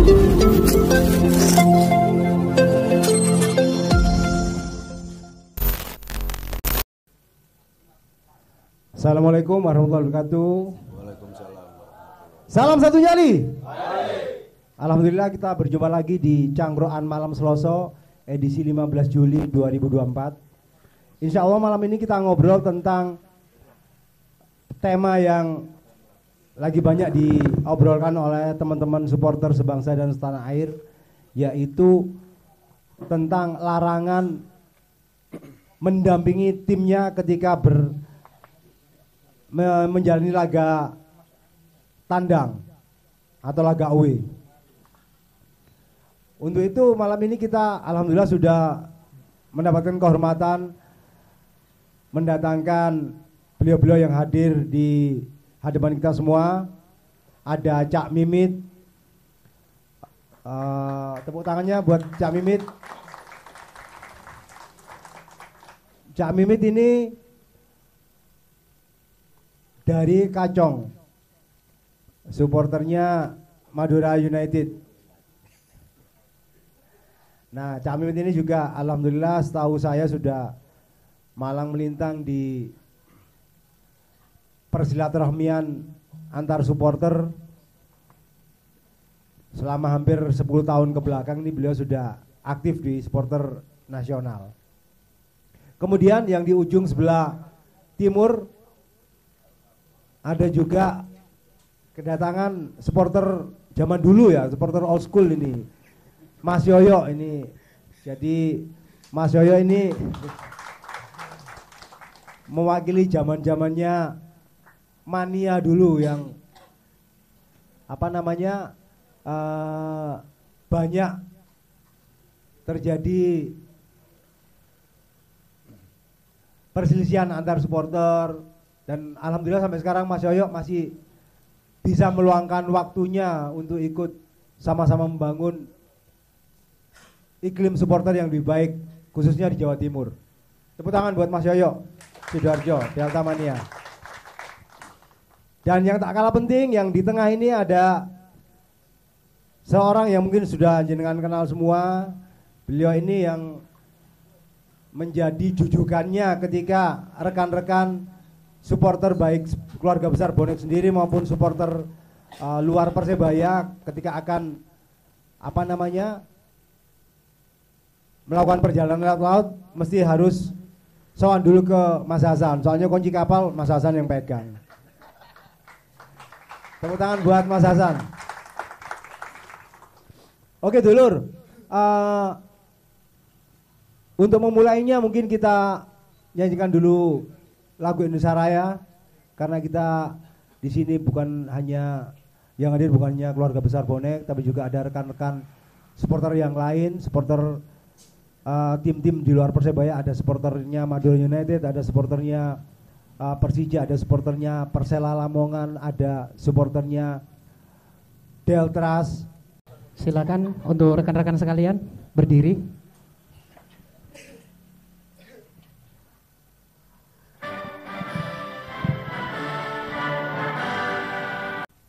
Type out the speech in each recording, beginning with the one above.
Assalamualaikum warahmatullahi wabarakatuh. Waalaikumsalam. Salam satu nyali. Alhamdulillah kita berjumpa lagi di Cangkroan Malam Selasa edisi 15 Juli 2024. Insya Allah malam ini kita ngobrol tentang tema yang lagi banyak diobrolkan oleh teman-teman supporter sebangsa dan setanah air, yaitu tentang larangan mendampingi timnya ketika menjalani laga tandang atau laga away. Untuk itu malam ini kita alhamdulillah sudah mendapatkan kehormatan mendatangkan beliau-beliau yang hadir di hadapan kita semua. Ada Cak Mimit, tepuk tangannya buat Cak Mimit. Cak Mimit ini dari Kacong, supporternya Madura United. Nah, Cak Mimit ini juga alhamdulillah setahu saya sudah malang melintang di persilaturahmian antar supporter selama hampir 10 tahun ke belakang. Ini beliau sudah aktif di supporter nasional. Kemudian yang di ujung sebelah timur ada juga kedatangan supporter zaman dulu ya, supporter old school ini, Mas Yoyo ini. Jadi Mas Yoyo ini mewakili zaman-zamannya mania dulu yang banyak terjadi perselisihan antar supporter. Dan alhamdulillah sampai sekarang Mas Yoyo masih bisa meluangkan waktunya untuk ikut sama-sama membangun iklim supporter yang lebih baik khususnya di Jawa Timur. Tepuk tangan buat Mas Yoyo Sidoarjo, Delta Mania. Dan yang tak kalah penting, yang di tengah ini ada seorang yang mungkin sudah jenengan kenal semua. Beliau ini yang menjadi jujukannya ketika rekan-rekan supporter baik keluarga besar bonek sendiri maupun supporter luar Persebaya ketika akan melakukan perjalanan lewat laut mesti harus sowan dulu ke Mas Hasan, soalnya kunci kapal Mas Hasan yang pegang. Tepuk tangan buat Mas Hasan. Oke dulur, untuk memulainya mungkin kita nyanyikan dulu lagu Indonesia Raya, karena kita di sini bukan hanya yang hadir bukan hanya keluarga besar bonek, tapi juga ada rekan-rekan supporter yang lain, supporter tim-tim di luar Persebaya. Ada supporternya Madura United, ada supporternya Persija, ada supporternya Persela Lamongan, ada supporternya Deltras. Silakan untuk rekan-rekan sekalian berdiri.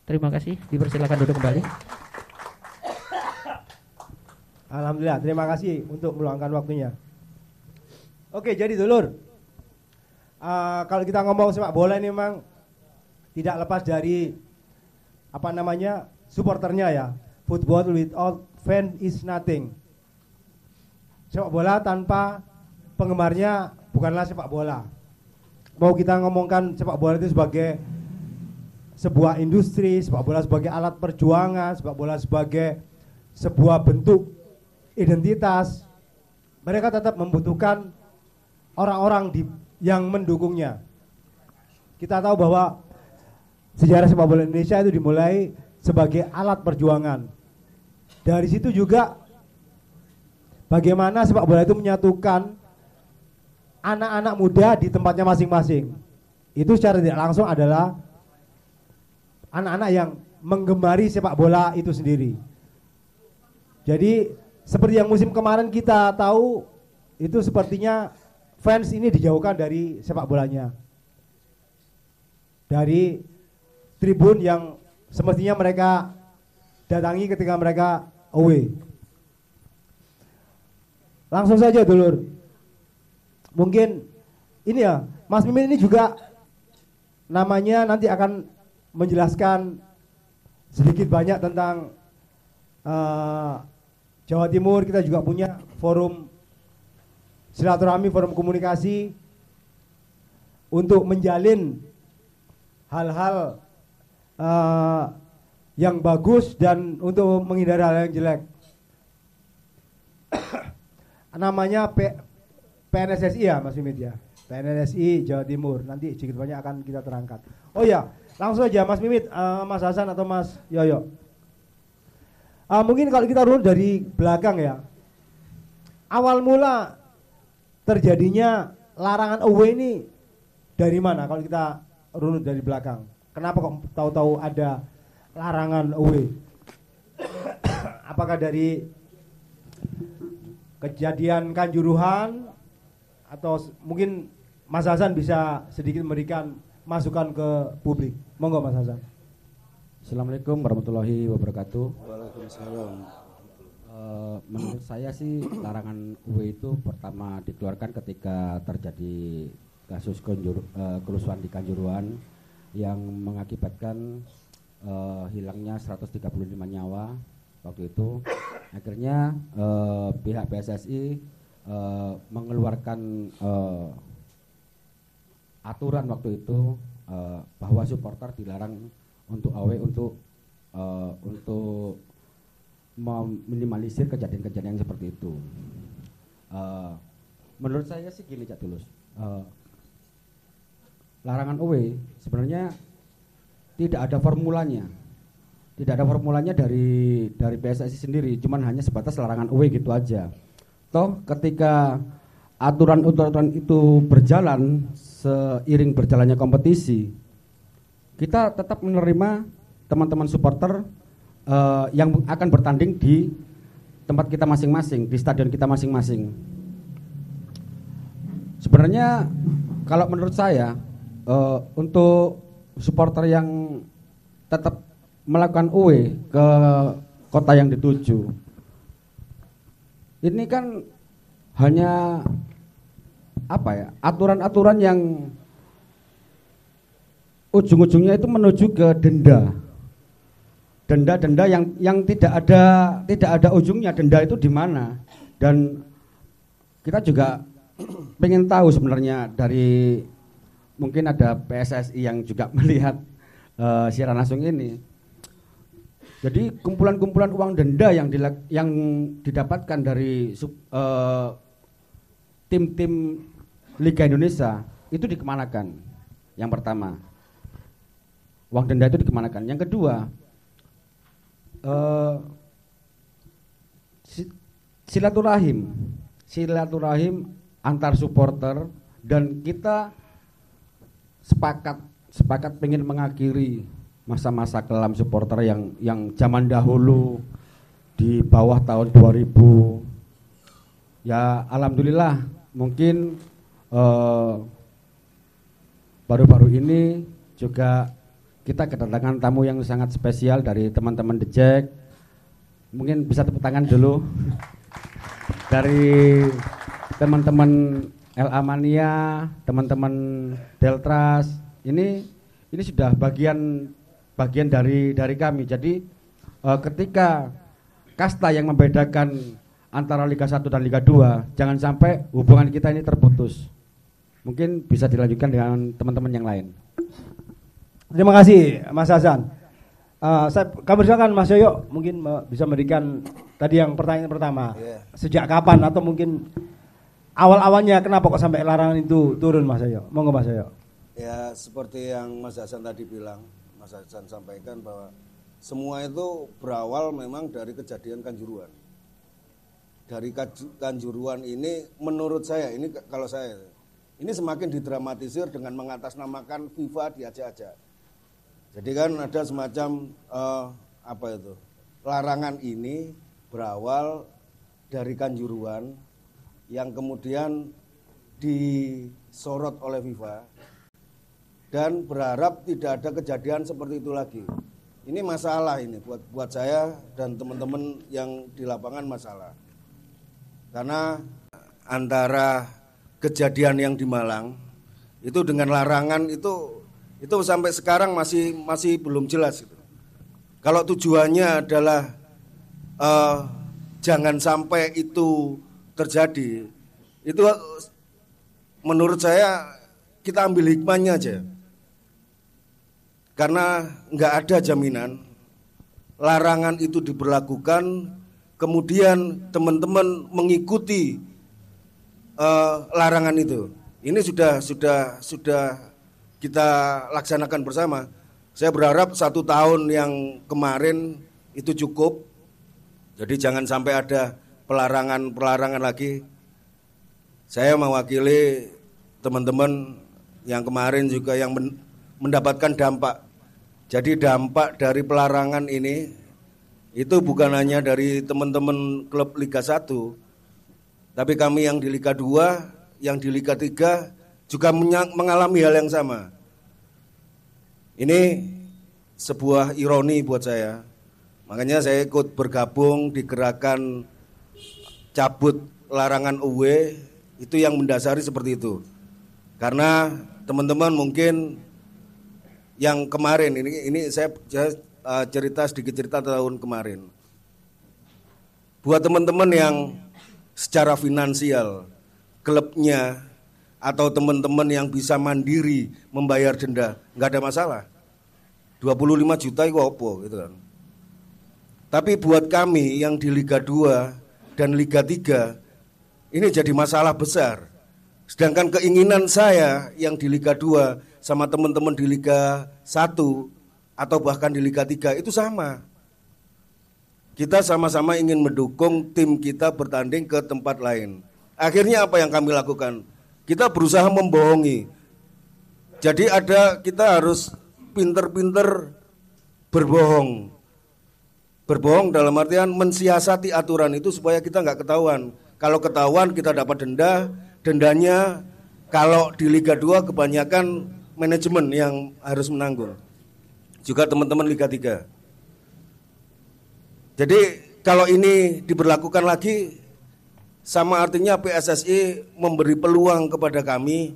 Terima kasih, dipersilakan duduk kembali. Alhamdulillah, terima kasih untuk meluangkan waktunya. Oke, jadi dulur, kalau kita ngomong sepak bola ini memang tidak lepas dari supporternya ya. Football without fan is nothing. Sepak bola tanpa penggemarnya bukanlah sepak bola. Mau kita ngomongkan sepak bola itu sebagai sebuah industri, sepak bola sebagai alat perjuangan, sepak bola sebagai sebuah bentuk identitas, mereka tetap membutuhkan orang-orang yang mendukungnya. Kita tahu bahwa sejarah sepak bola Indonesia itu dimulai sebagai alat perjuangan. Dari situ juga bagaimana sepak bola itu menyatukan anak-anak muda di tempatnya masing-masing. Itu secara tidak langsung adalah anak-anak yang menggemari sepak bola itu sendiri. Jadi seperti yang musim kemarin kita tahu, itu sepertinya fans ini dijauhkan dari sepak bolanya, dari tribun yang semestinya mereka datangi ketika mereka away. Langsung saja dulur. Mungkin ini ya, Mas Mimin ini juga namanya nanti akan menjelaskan sedikit banyak tentang Jawa Timur. Kita juga punya forum silaturahmi, forum komunikasi untuk menjalin hal-hal yang bagus dan untuk menghindari hal yang jelek. Namanya PNSSI ya Mas Mimit ya, PNSSI Jawa Timur. Nanti sedikit banyak akan kita terangkat. Oh ya, langsung aja Mas Mimit, Mas Hasan atau Mas Yoyo. Mungkin kalau kita runut dari belakang ya, awal mula terjadinya larangan away ini dari mana? Kalau kita runut dari belakang, kenapa kok tahu-tahu ada larangan away? Apakah dari kejadian Kanjuruhan atau mungkin Mas Hasan bisa sedikit memberikan masukan ke publik? Monggo Mas Hasan. Assalamualaikum warahmatullahi wabarakatuh. Waalaikumsalam. Menurut saya sih larangan UW itu pertama dikeluarkan ketika terjadi kasus kerusuhan di Kanjuruhan yang mengakibatkan hilangnya 135 nyawa waktu itu. Akhirnya pihak PSSI mengeluarkan aturan waktu itu bahwa supporter dilarang untuk away untuk meminimalisir kejadian-kejadian yang seperti itu. Menurut saya sih gini Cak Tulus, larangan away sebenarnya tidak ada formulanya. Tidak ada formulanya dari PSSI sendiri, cuman hanya sebatas larangan away gitu aja. Toh ketika aturan-aturan itu berjalan seiring berjalannya kompetisi, kita tetap menerima teman-teman supporter yang akan bertanding di tempat kita masing-masing, di stadion kita masing-masing. Sebenarnya kalau menurut saya untuk supporter yang tetap melakukan away ke kota yang dituju, ini kan hanya apa ya, aturan-aturan yang ujung-ujungnya itu menuju ke denda yang tidak ada ujungnya. Denda itu di mana? Dan kita juga pengen tahu sebenarnya dari, mungkin ada PSSI yang juga melihat siaran langsung ini. Jadi kumpulan-kumpulan uang denda yang didapatkan dari tim-tim Liga Indonesia itu dikemanakan? Yang pertama, uang denda itu dikemanakan? Yang kedua, silaturahim antar supporter, dan kita sepakat pengen mengakhiri masa-masa kelam supporter yang zaman dahulu di bawah tahun 2000. Ya alhamdulillah, mungkin baru-baru ini juga kita kedatangan tamu yang sangat spesial dari teman-teman The Jack. Mungkin bisa tepuk tangan dulu dari teman-teman LA Mania, teman-teman Deltras. Ini sudah bagian dari kami. Jadi ketika kasta yang membedakan antara Liga 1 dan Liga 2, jangan sampai hubungan kita ini terputus. Mungkin bisa dilanjutkan dengan teman-teman yang lain. Terima kasih Mas Hasan. Kami silakan Mas Yoyo, mungkin bisa memberikan tadi yang pertanyaan pertama. Sejak kapan atau mungkin awal-awalnya kenapa kok sampai larangan itu turun Mas Yoyo? Monggo Mas Yoyo. Ya seperti yang Mas Hasan tadi bilang, Mas Hasan sampaikan bahwa semua itu berawal memang dari kejadian Kanjuruhan. Dari Kanjuruhan ini menurut saya, ini kalau saya, ini semakin didramatisir dengan mengatasnamakan FIFA diajak-ajak. Jadi kan ada semacam larangan ini berawal dari Kanjuruhan yang kemudian disorot oleh FIFA dan berharap tidak ada kejadian seperti itu lagi. Ini masalah ini buat saya dan teman-teman yang di lapangan masalah. Karena antara kejadian yang di Malang itu dengan larangan itu sampai sekarang masih belum jelas gitu. Kalau tujuannya adalah jangan sampai itu terjadi, itu menurut saya kita ambil hikmahnya aja. Karena nggak ada jaminan larangan itu diberlakukan, kemudian teman-teman mengikuti larangan itu. Ini sudah kita laksanakan bersama. Saya berharap 1 tahun yang kemarin itu cukup. Jadi jangan sampai ada pelarangan lagi. Saya mewakili teman-teman yang kemarin juga yang mendapatkan dampak. Jadi dampak dari pelarangan ini itu bukan hanya dari teman-teman klub Liga 1, tapi kami yang di Liga 2, yang di Liga 3 juga mengalami hal yang sama. Ini sebuah ironi buat saya. Makanya saya ikut bergabung di gerakan cabut larangan away, itu yang mendasari seperti itu. Karena teman-teman mungkin yang kemarin ini saya sedikit cerita tahun kemarin. Buat teman-teman yang secara finansial klubnya atau teman-teman yang bisa mandiri membayar denda, nggak ada masalah. 25 juta itu apa gitu kan. Tapi buat kami yang di Liga 2 dan Liga 3 ini jadi masalah besar. Sedangkan keinginan saya yang di Liga 2 sama teman-teman di Liga 1 atau bahkan di Liga 3 itu sama. Kita sama-sama ingin mendukung tim kita bertanding ke tempat lain. Akhirnya apa yang kami lakukan? Kita berusaha membohongi. Jadi kita harus pinter-pinter berbohong. Berbohong dalam artian mensiasati aturan itu supaya kita nggak ketahuan. Kalau ketahuan kita dapat denda. Dendanya kalau di Liga 2 kebanyakan manajemen yang harus menanggung. Juga teman-teman Liga 3. Jadi kalau ini diberlakukan lagi, sama artinya PSSI memberi peluang kepada kami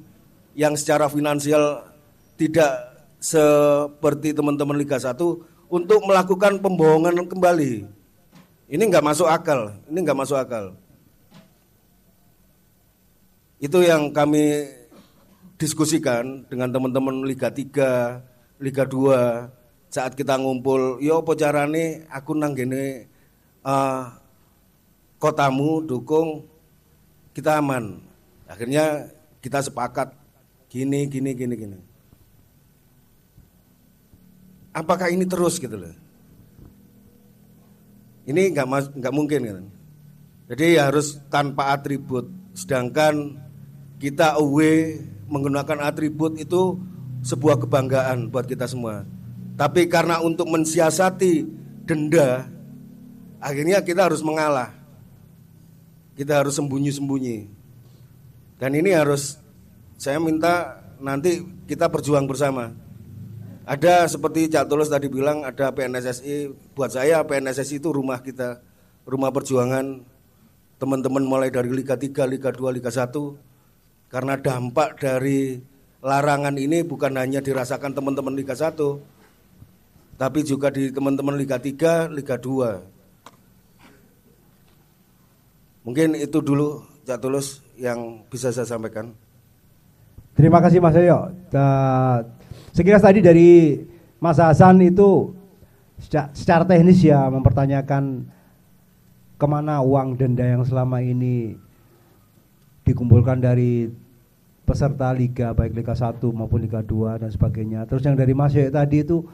yang secara finansial tidak seperti teman-teman Liga 1 untuk melakukan pembohongan kembali. Ini nggak masuk akal. Itu yang kami diskusikan dengan teman-teman Liga 3, Liga 2 saat kita ngumpul, yo apa carane aku nang gene kotamu dukung kita aman. Akhirnya kita sepakat gini. Apakah ini terus gitu loh? Ini nggak mungkin kan? Jadi harus tanpa atribut. Sedangkan kita away menggunakan atribut itu sebuah kebanggaan buat kita semua. Tapi karena untuk mensiasati denda, akhirnya kita harus mengalah. Kita harus sembunyi-sembunyi. Dan ini harus, saya minta nanti kita berjuang bersama. Ada seperti Cak Tulus tadi bilang, ada PNSSI. Buat saya PNSSI itu rumah kita, rumah perjuangan. Teman-teman mulai dari Liga 3, Liga 2, Liga 1. Karena dampak dari larangan ini bukan hanya dirasakan teman-teman Liga 1, tapi juga di teman-teman Liga 3, Liga 2. Mungkin itu dulu Cak Tulus yang bisa saya sampaikan. Terima kasih Mas Yoyo. Sekilas tadi dari Mas Hasan itu secara teknis ya mempertanyakan kemana uang denda yang selama ini dikumpulkan dari peserta liga baik Liga 1 maupun Liga 2 dan sebagainya. Terus yang dari Mas Yoyo tadi itu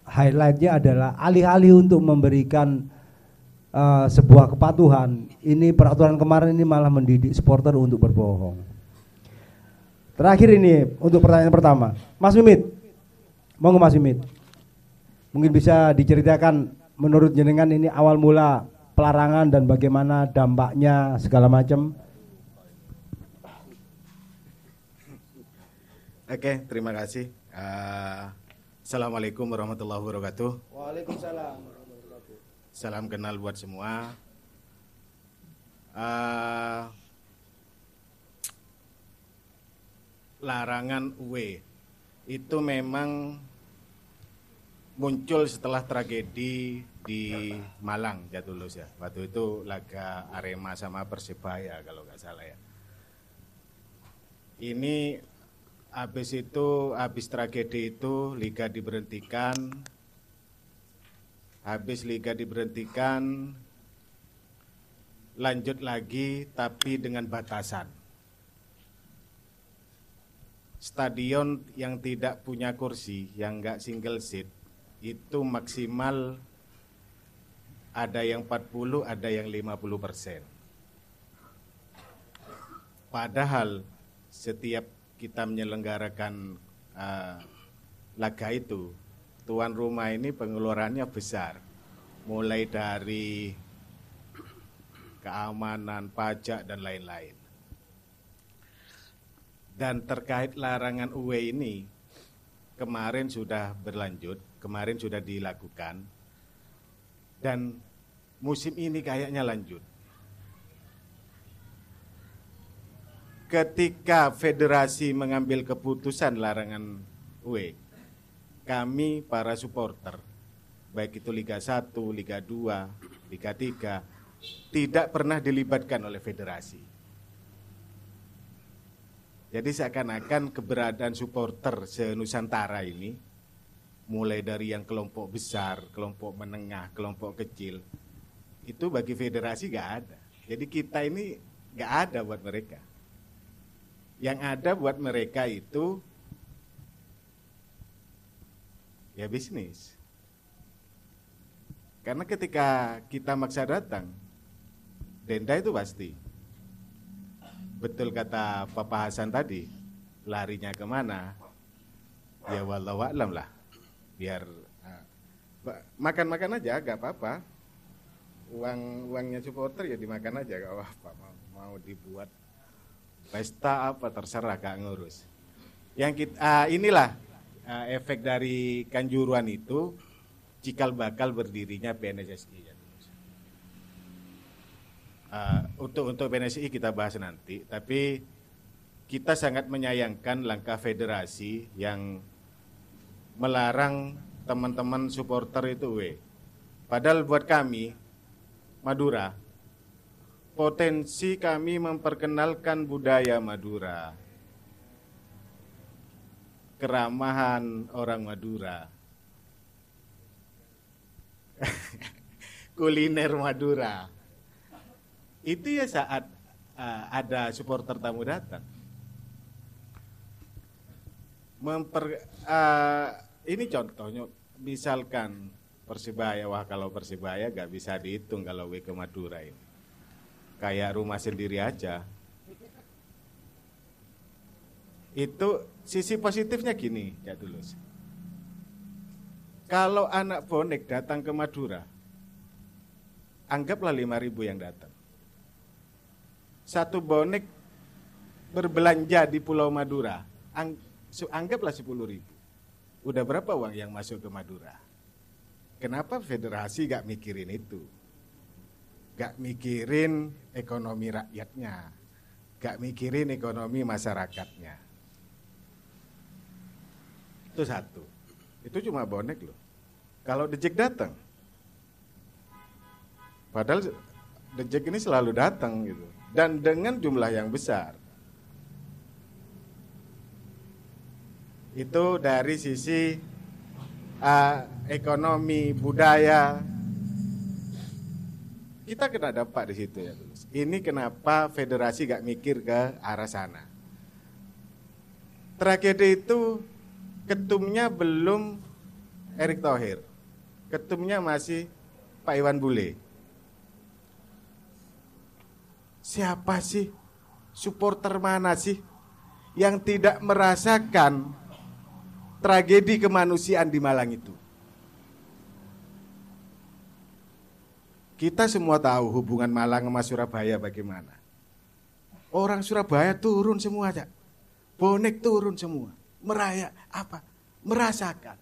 highlightnya adalah alih-alih untuk memberikan sebuah kepatuhan, ini peraturan kemarin ini malah mendidik supporter untuk berbohong. Terakhir ini untuk pertanyaan pertama, Mas Mimit, monggo Mas Mimit, mungkin bisa diceritakan menurut jenengan ini awal mula pelarangan dan bagaimana dampaknya segala macam. Oke, terima kasih. Assalamualaikum warahmatullahi wabarakatuh. Waalaikumsalam. Salam kenal buat semua. Larangan UE itu memang muncul setelah tragedi di Malang, Jatulus ya. Waktu itu laga Arema sama Persebaya kalau nggak salah ya. Ini habis tragedi itu liga diberhentikan. Habis liga diberhentikan, lanjut lagi tapi dengan batasan. Stadion yang tidak punya kursi, yang nggak single seat, itu maksimal ada yang 40, ada yang 50%. Padahal setiap kita menyelenggarakan laga itu, tuan rumah ini pengeluarannya besar. Mulai dari keamanan, pajak, dan lain-lain. Dan terkait larangan UE ini, kemarin sudah berlanjut, kemarin sudah dilakukan, dan musim ini kayaknya lanjut. Ketika federasi mengambil keputusan larangan UE, kami para supporter, baik itu Liga 1, Liga 2, Liga 3, tidak pernah dilibatkan oleh federasi. Jadi seakan-akan keberadaan supporter se-Nusantara ini, mulai dari yang kelompok besar, kelompok menengah, kelompok kecil, itu bagi federasi gak ada. Jadi kita ini gak ada buat mereka. Yang ada buat mereka itu ya bisnis. Karena ketika kita maksa datang, denda itu pasti. Betul kata Papa Hasan tadi, larinya kemana? Ya wallahu a'lam lah. Biar makan-makan aja, gak apa-apa. Uangnya supporter ya dimakan aja, gak apa-apa. Mau dibuat pesta apa terserah, gak ngurus. Yang kita inilah efek dari Kanjuruhan itu, cikal bakal berdirinya PNSSI. Untuk PNSSI kita bahas nanti, tapi kita sangat menyayangkan langkah federasi yang melarang teman-teman supporter itu Padahal buat kami Madura, potensi kami memperkenalkan budaya Madura, keramahan orang Madura, kuliner Madura. Itu ya saat ada supporter tamu datang. Ini contohnya, misalkan Persibaya, wah kalau Persibaya gak bisa dihitung kalau ke Madura ini. Kayak rumah sendiri aja. Itu sisi positifnya gini, ya Tulus. Kalau anak bonek datang ke Madura, anggaplah 5.000 yang datang. Satu bonek berbelanja di Pulau Madura, anggaplah 10.000. Udah berapa uang yang masuk ke Madura? Kenapa federasi gak mikirin itu? Gak mikirin ekonomi rakyatnya, gak mikirin ekonomi masyarakatnya. Itu satu. Itu cuma bonek loh. Kalau The Jack datang, padahal The Jack ini selalu datang gitu, dan dengan jumlah yang besar. Itu dari sisi ekonomi, budaya, kita kena dampak di situ ya. Ini kenapa federasi gak mikir ke arah sana. Tragedi itu ketumnya belum Erick Thohir, ketumnya masih Pak Iwan Bule. Siapa sih, supporter mana sih yang tidak merasakan tragedi kemanusiaan di Malang itu? Kita semua tahu hubungan Malang sama Surabaya bagaimana. Orang Surabaya turun semua aja, bonek turun semua, meraya apa? Merasakan.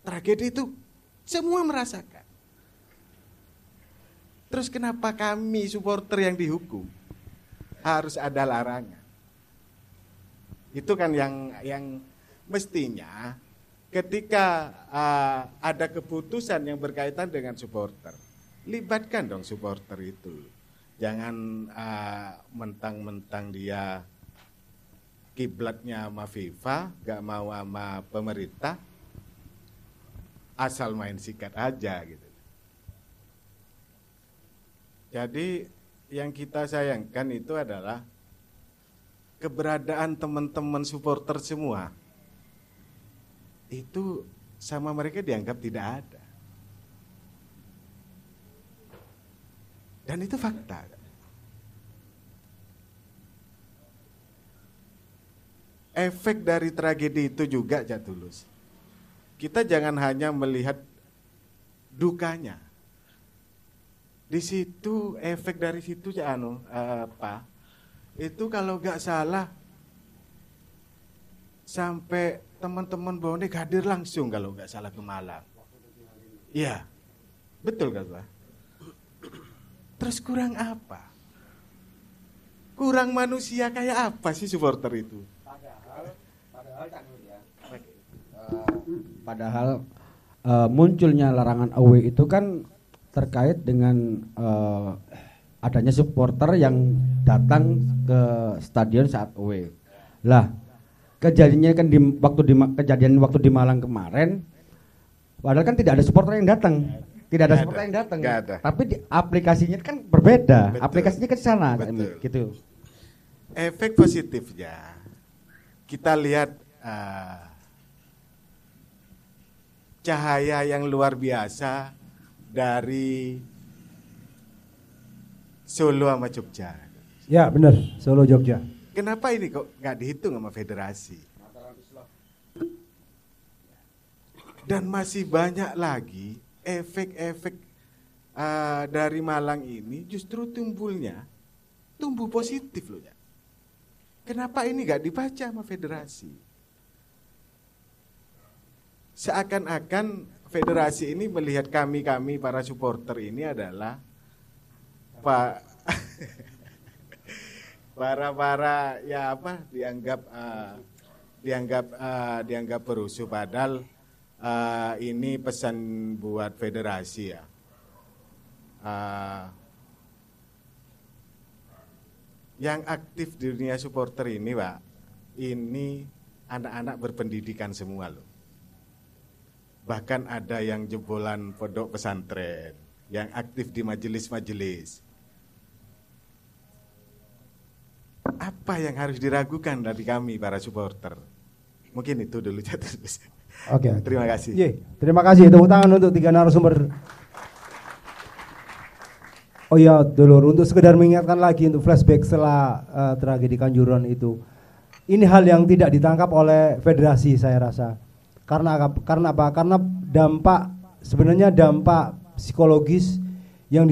tragedi itu semua merasakan. Terus kenapa kami supporter yang dihukum harus ada larangan? Itu kan yang mestinya ketika ada keputusan yang berkaitan dengan supporter, libatkan dong supporter itu. Jangan mentang-mentang dia kiblatnya sama FIFA, gak mau sama pemerintah, asal main sikat aja gitu. Jadi yang kita sayangkan itu adalah keberadaan teman-teman supporter semua. Itu sama mereka dianggap tidak ada. Dan itu fakta. Efek dari tragedi itu juga, Jatulus. Kita jangan hanya melihat dukanya. Di situ efek dari situ itu kalau nggak salah sampai teman-teman bonek hadir langsung kalau nggak salah ke Malang. Iya, betul kan Pak? Terus kurang apa? Kurang manusia kayak apa sih supporter itu? Padahal munculnya larangan away itu kan terkait dengan adanya supporter yang datang ke stadion saat away. Lah, kejadiannya kan kejadian waktu di Malang kemarin, padahal kan tidak ada supporter yang datang. Tidak ada supporter yang datang. Tapi aplikasinya kan berbeda. Betul. Aplikasinya ke sana gitu. Efek positifnya kita lihat cahaya yang luar biasa dari Solo sama Jogja. Ya benar, Solo Jogja. Kenapa ini kok nggak dihitung sama federasi? Dan masih banyak lagi efek-efek dari Malang ini justru tumbuh positif loh ya. Kenapa ini nggak dibaca sama federasi? Seakan-akan federasi ini melihat kami para supporter ini adalah para ya apa dianggap perusuh, padahal ini pesan buat federasi ya. Yang aktif di dunia supporter ini Pak, ini anak-anak berpendidikan semua loh. Bahkan ada yang jebolan pondok pesantren, yang aktif di majelis-majelis. Apa yang harus diragukan dari kami para supporter? Mungkin itu dulu Jatulus. Oke. Terima kasih. Terima kasih. Tepuk tangan untuk 3 narasumber. Oh ya, dulur, untuk sekedar mengingatkan lagi untuk flashback setelah tragedi Kanjuruhan itu. Ini hal yang tidak ditangkap oleh federasi saya rasa. Karena apa? Karena sebenarnya dampak psikologis yang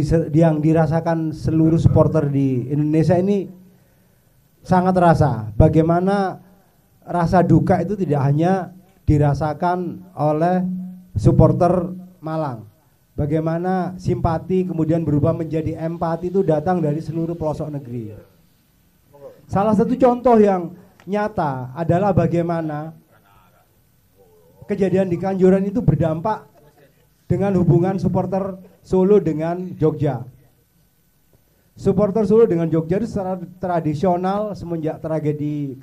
dirasakan seluruh supporter di Indonesia ini sangat terasa. Bagaimana rasa duka itu tidak hanya dirasakan oleh supporter Malang. Bagaimana simpati kemudian berubah menjadi empati itu datang dari seluruh pelosok negeri. Salah satu contoh yang nyata adalah bagaimana kejadian di Kanjuruhan itu berdampak dengan hubungan supporter Solo dengan Jogja. Supporter Solo dengan Jogja itu secara tradisional semenjak tragedi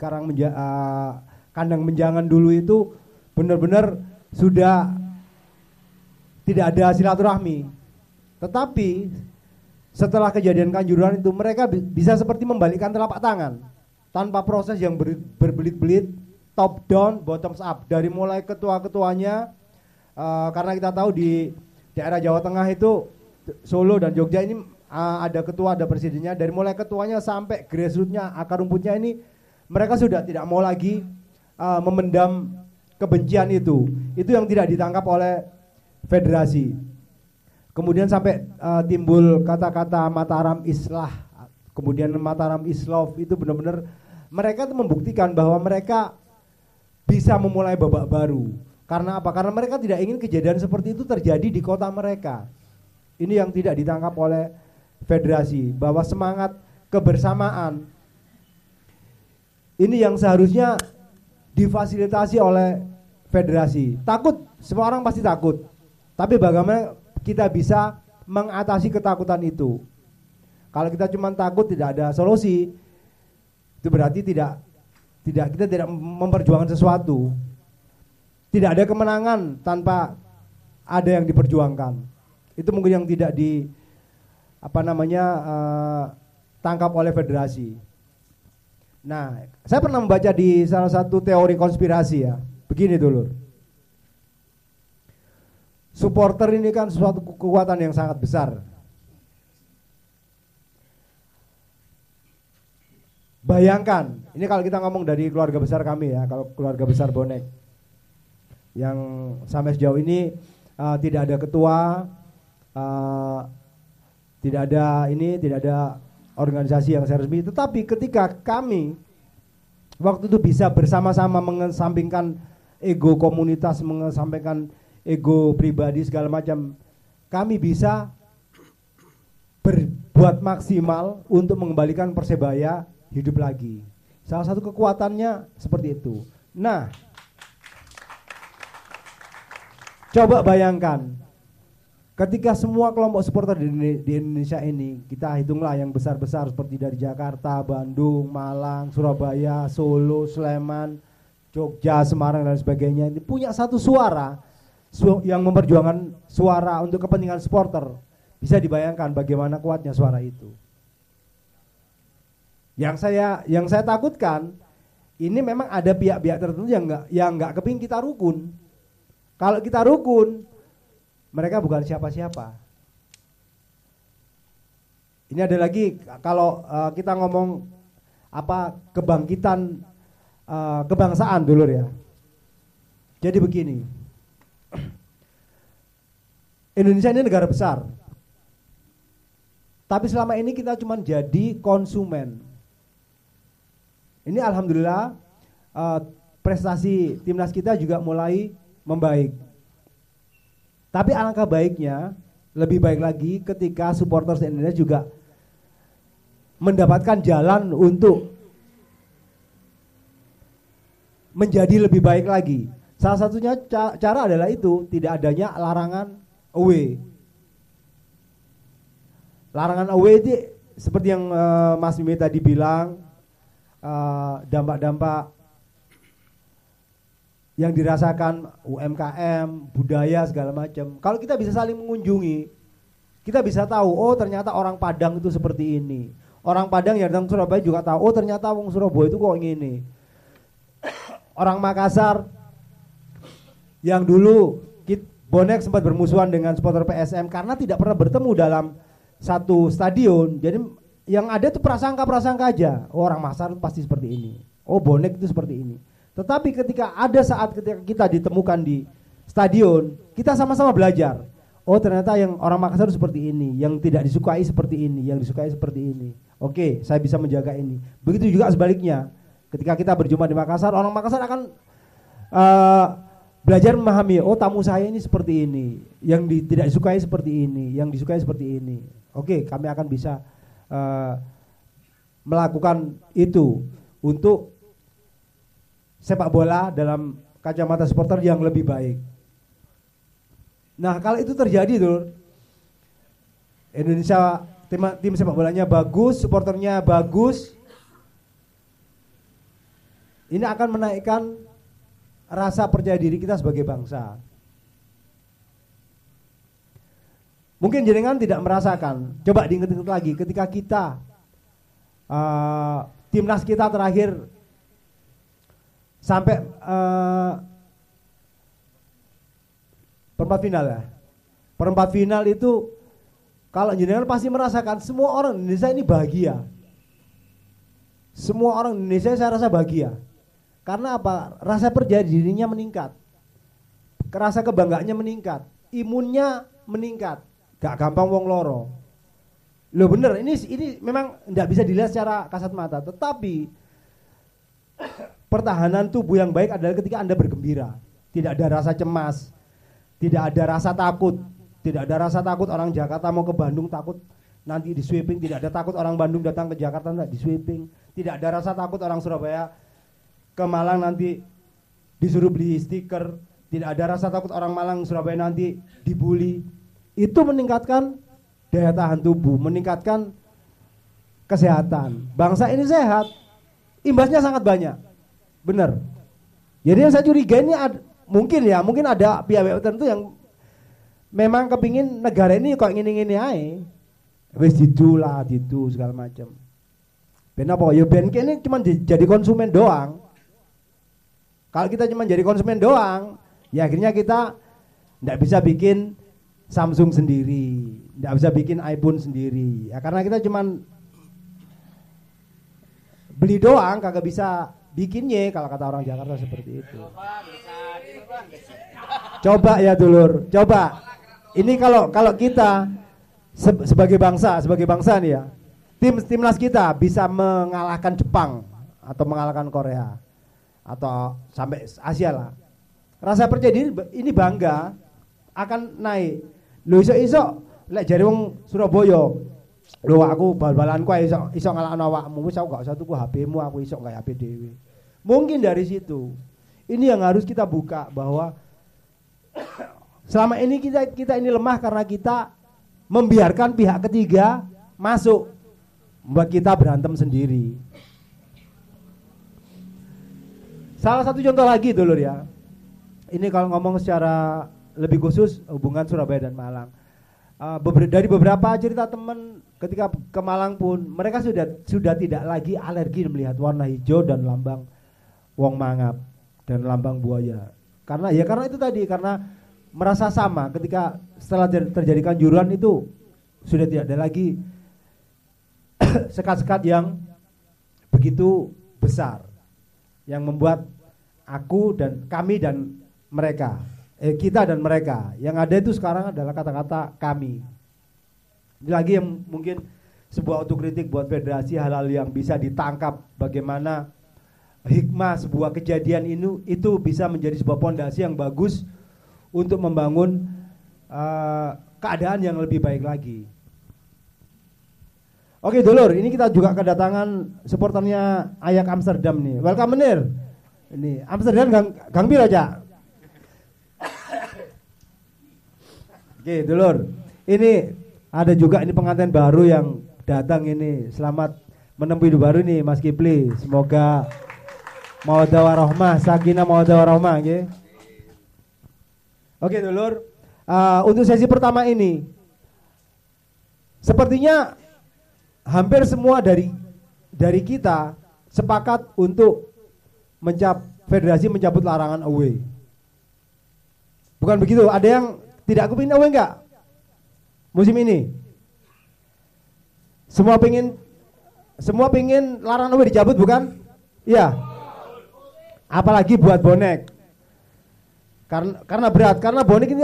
Kandang Menjangan dulu itu benar-benar sudah tidak ada silaturahmi. Tetapi setelah kejadian Kanjuruhan itu mereka bisa seperti membalikkan telapak tangan tanpa proses yang berbelit-belit, top down, bottoms up, dari mulai ketua-ketuanya, karena kita tahu di daerah Jawa Tengah itu Solo dan Jogja ini ada ketua, ada presidennya, dari mulai ketuanya sampai grassrootsnya, akar rumputnya ini mereka sudah tidak mau lagi memendam kebencian itu yang tidak ditangkap oleh federasi. Kemudian sampai timbul kata-kata Mataram Islah, kemudian Mataram Islov, itu benar-benar mereka itu membuktikan bahwa mereka bisa memulai babak baru. Karena apa? Karena mereka tidak ingin kejadian seperti itu terjadi di kota mereka. Ini yang tidak ditangkap oleh federasi, bahwa semangat kebersamaan ini yang seharusnya difasilitasi oleh federasi. Takut, semua orang pasti takut. Tapi bagaimana kita bisa mengatasi ketakutan itu? Kalau kita cuma takut tidak ada solusi, itu berarti kita tidak memperjuangkan sesuatu. Tidak ada kemenangan tanpa ada yang diperjuangkan. Itu mungkin yang tidak tangkap oleh federasi. Nah, saya pernah membaca di salah satu teori konspirasi ya. Begini dulu. Supporter ini kan suatu kekuatan yang sangat besar. Bayangkan, ini kalau kita ngomong dari keluarga besar kami ya, kalau keluarga besar bonek, yang sampai sejauh ini tidak ada ketua, tidak ada organisasi yang resmi. Tetapi ketika kami waktu itu bisa bersama-sama mengesampingkan ego komunitas, mengesampingkan ego pribadi segala macam, kami bisa berbuat maksimal untuk mengembalikan Persebaya hidup lagi. Salah satu kekuatannya seperti itu. Nah, coba bayangkan ketika semua kelompok supporter di Indonesia ini, kita hitunglah yang besar-besar seperti dari Jakarta, Bandung, Malang, Surabaya, Solo, Sleman, Jogja, Semarang dan sebagainya, ini punya satu suara yang memperjuangkan suara untuk kepentingan supporter. Bisa dibayangkan bagaimana kuatnya suara itu. Yang saya takutkan, ini memang ada pihak-pihak tertentu yang nggak kepingin kita rukun. Kalau kita rukun, mereka bukan siapa-siapa. Ini ada lagi kalau kita ngomong kebangkitan kebangsaan dulu ya. Jadi begini, Indonesia ini negara besar, tapi selama ini kita cuma jadi konsumen. Ini alhamdulillah prestasi timnas kita juga mulai membaik. Tapi alangkah baiknya, lebih baik lagi ketika supporter Indonesia juga mendapatkan jalan untuk menjadi lebih baik lagi. Salah satunya cara adalah itu, tidak adanya larangan away. Larangan away itu seperti yang Mas Mimi tadi bilang, dampak-dampak yang dirasakan UMKM, budaya segala macam. Kalau kita bisa saling mengunjungi, kita bisa tahu, oh ternyata orang Padang itu seperti ini. Orang Padang yang datang ke Surabaya juga tahu, oh ternyata orang Surabaya itu kok gini. Orang Makassar yang dulu bonek sempat bermusuhan dengan supporter PSM karena tidak pernah bertemu dalam satu stadion. Jadi yang ada itu prasangka-prasangka aja. Oh, orang Makassar pasti seperti ini. Oh, bonek itu seperti ini. Tetapi ketika kita ditemukan di stadion, kita sama-sama belajar. Oh, ternyata yang orang Makassar seperti ini, yang tidak disukai seperti ini, yang disukai seperti ini. Oke, saya bisa menjaga ini. Begitu juga sebaliknya. Ketika kita berjumpa di Makassar, orang Makassar akan belajar memahami, oh tamu saya ini seperti ini, yang tidak disukai seperti ini, yang disukai seperti ini. Oke, kami akan bisa melakukan itu untuk sepak bola dalam kacamata supporter yang lebih baik. Nah, kalau itu terjadi tuh, Indonesia tim sepak bolanya bagus, supporternya bagus, ini akan menaikkan rasa percaya diri kita sebagai bangsa. Mungkin jenengan tidak merasakan. Coba diingat-ingat lagi ketika kita timnas kita terakhir sampai perempat final ya. Perempat final itu kalau jenengan pasti merasakan semua orang Indonesia ini bahagia. Semua orang Indonesia saya rasa bahagia. Karena apa? Rasa percaya dirinya meningkat. Rasa kebanggaannya meningkat. Imunnya meningkat. Gak gampang wong loro. Loh bener, ini memang tidak bisa dilihat secara kasat mata. Tetapi pertahanan tubuh yang baik adalah ketika Anda bergembira. tidak ada rasa cemas, tidak ada rasa takut, tidak ada rasa takut orang Jakarta mau ke Bandung takut nanti di sweeping, tidak ada takut orang Bandung datang ke Jakarta nanti di sweeping, tidak ada rasa takut orang Surabaya ke Malang nanti disuruh beli stiker, tidak ada rasa takut orang Malang Surabaya nanti dibully. Itu meningkatkan daya tahan tubuh, meningkatkan kesehatan. Bangsa ini sehat, imbasnya sangat banyak. Benar. Jadi yang saya curiga ini mungkin ada pihak-pihak tertentu yang memang kepingin negara ini kok ngini-ngini aja. Wis didu segala macam. Ben apa? Ya ben kene cuma jadi konsumen doang. Kalau kita cuma jadi konsumen doang, ya akhirnya kita nggak bisa bikin Samsung sendiri, nggak bisa bikin iPhone sendiri. Ya karena kita cuma beli doang, kagak bisa bikinnya kalau kata orang Jakarta seperti itu. Coba ya dulur, coba. Ini kalau kita sebagai bangsa nih ya, timnas kita bisa mengalahkan Jepang atau mengalahkan Korea atau sampai Asia lah. Rasa percaya diri ini bangga akan naik. Lho iso lek jare wong Surabaya, lho aku bal-balanku iso ngalahno awakmu, wis aku gak usah tuku HP-mu, aku iso gawe HP dhewe. Mungkin dari situ. Ini yang harus kita buka bahwa selama ini kita ini lemah karena kita membiarkan pihak ketiga masuk, membuat kita berantem sendiri. Salah satu contoh lagi dulur ya. Ini kalau ngomong secara lebih khusus hubungan Surabaya dan Malang. Dari beberapa cerita teman ketika ke Malang pun mereka sudah tidak lagi alergi melihat warna hijau dan lambang wong mangap dan lambang buaya. Karena itu tadi, karena merasa sama ketika setelah terjadi kanjuruhan itu sudah tidak ada lagi sekat-sekat yang begitu besar yang membuat aku dan kami dan mereka, kita dan mereka. Yang ada itu sekarang adalah kata-kata kami. Ini lagi yang mungkin sebuah autokritik buat federasi, hal-hal yang bisa ditangkap bagaimana hikmah sebuah kejadian itu bisa menjadi sebuah pondasi yang bagus untuk membangun keadaan yang lebih baik lagi. Oke dulur, ini kita juga kedatangan supporternya Ajax Amsterdam nih. Welcome Menir. Ini Amsterdam gang piro aja. Oke dulur, ini ada juga ini pengantin baru yang datang ini. Selamat menempuh hidup baru nih Mas Kipli. Semoga mawaddah warahmah, sakinah mawaddah warahmah, okay? Oke dulur, untuk sesi pertama ini sepertinya hampir semua dari kita sepakat untuk federasi mencabut larangan away. Bukan begitu? Ada yang tidak kepingin away enggak? Musim ini semua pingin larangan away dicabut, bukan? Iya. Apalagi buat bonek. Karena berat, karena bonek ini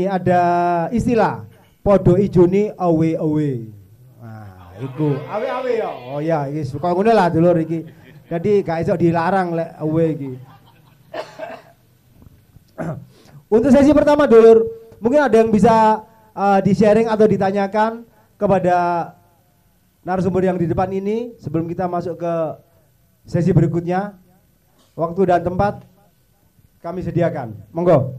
ada istilah podo ijoni away. Nah, iku awe ya. Oh ya, iki kok ngono lah dulur iki. Jadi gak iso dilarang lek away iki. Untuk sesi pertama dulur, mungkin ada yang bisa di-sharing atau ditanyakan kepada narasumber yang di depan ini sebelum kita masuk ke sesi berikutnya. Waktu dan tempat kami sediakan. Monggo.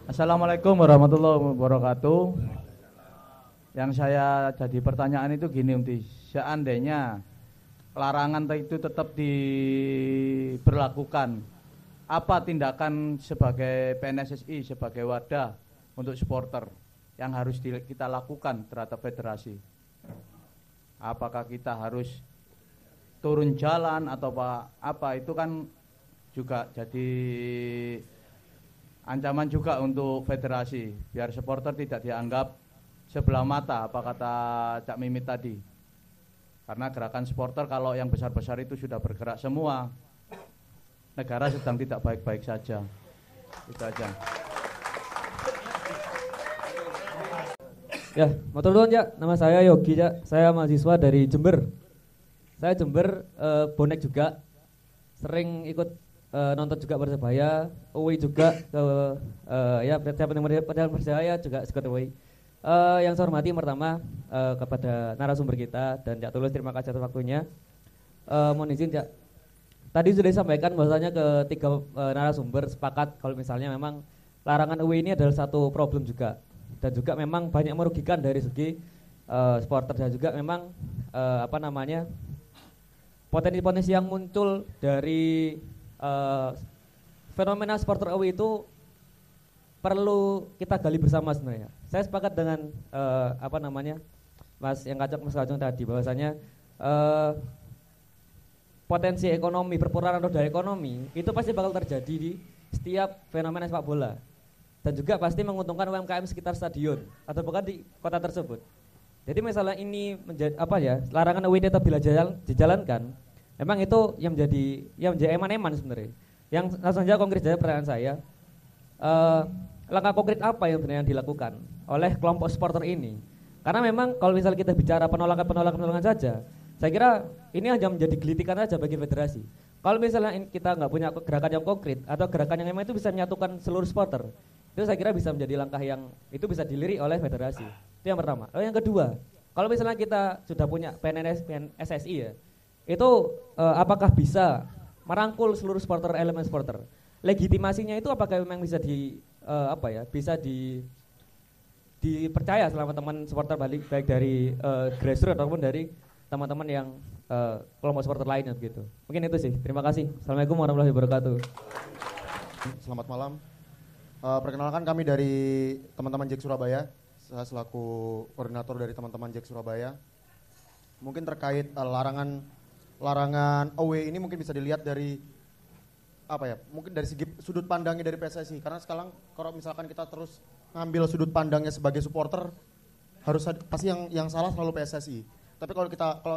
Assalamualaikum warahmatullahi wabarakatuh. Yang saya jadi pertanyaan itu gini, seandainya larangan itu tetap diberlakukan, apa tindakan sebagai PNSSI, sebagai wadah untuk supporter yang harus kita lakukan terhadap federasi? Apakah kita harus turun jalan atau apa? Itu kan juga jadi ancaman juga untuk federasi, biar supporter tidak dianggap sebelah mata, apa kata Cak Mimit tadi. Karena gerakan supporter kalau yang besar-besar itu sudah bergerak semua, negara sedang tidak baik-baik saja. Itu aja. Ya, matur nuwun ya. Nama saya Yogi ya. Saya mahasiswa dari Jember. Saya Jember bonek juga. sering ikut nonton juga Persebaya, away juga ke ya padahal Persebaya juga ikut away. Yang saya hormati pertama kepada narasumber kita dan Cak Tulus, terima kasih atas waktunya. Mohon izin Cak, tadi sudah disampaikan bahwasanya ketiga narasumber sepakat kalau misalnya memang larangan away ini adalah satu problem juga, dan juga memang banyak merugikan dari segi supporter, dan juga memang potensi-potensi yang muncul dari fenomena supporter away itu perlu kita gali bersama sebenarnya. Saya sepakat dengan Mas Kacung tadi bahwasanya potensi ekonomi, perputaran roda ekonomi itu pasti bakal terjadi di setiap fenomena sepak bola, dan juga pasti menguntungkan UMKM sekitar stadion atau bahkan di kota tersebut. Jadi misalnya ini menjadi larangan away tetap bila dijalankan, memang itu yang menjadi eman-eman sebenarnya. Yang langsung saja konkret saja pertanyaan saya, langkah konkret apa yang sebenarnya dilakukan oleh kelompok supporter ini? Karena memang kalau misalnya kita bicara penolakan saja, saya kira ini hanya menjadi gelitikan saja bagi federasi. Kalau misalnya kita nggak punya gerakan yang konkret atau gerakan yang memang itu bisa menyatukan seluruh supporter, itu saya kira bisa menjadi langkah yang itu bisa dilirik oleh federasi. Itu yang pertama. Lalu yang kedua, kalau misalnya kita sudah punya PSSI ya, itu apakah bisa merangkul seluruh supporter, elemen supporter? Legitimasinya itu apakah memang bisa dipercaya selama teman supporter baik dari grassroots ataupun dari teman-teman yang kelompok supporter lainnya begitu. Mungkin itu sih. Terima kasih. Assalamualaikum warahmatullahi wabarakatuh. Selamat malam. Perkenalkan kami dari teman-teman Jack Surabaya. Saya selaku koordinator dari teman-teman Jack Surabaya. Mungkin terkait larangan away ini mungkin bisa dilihat dari mungkin dari segi sudut pandangnya dari PSSI. Karena sekarang kalau misalkan kita terus ngambil sudut pandangnya sebagai supporter, pasti yang salah selalu PSSI. Tapi kalau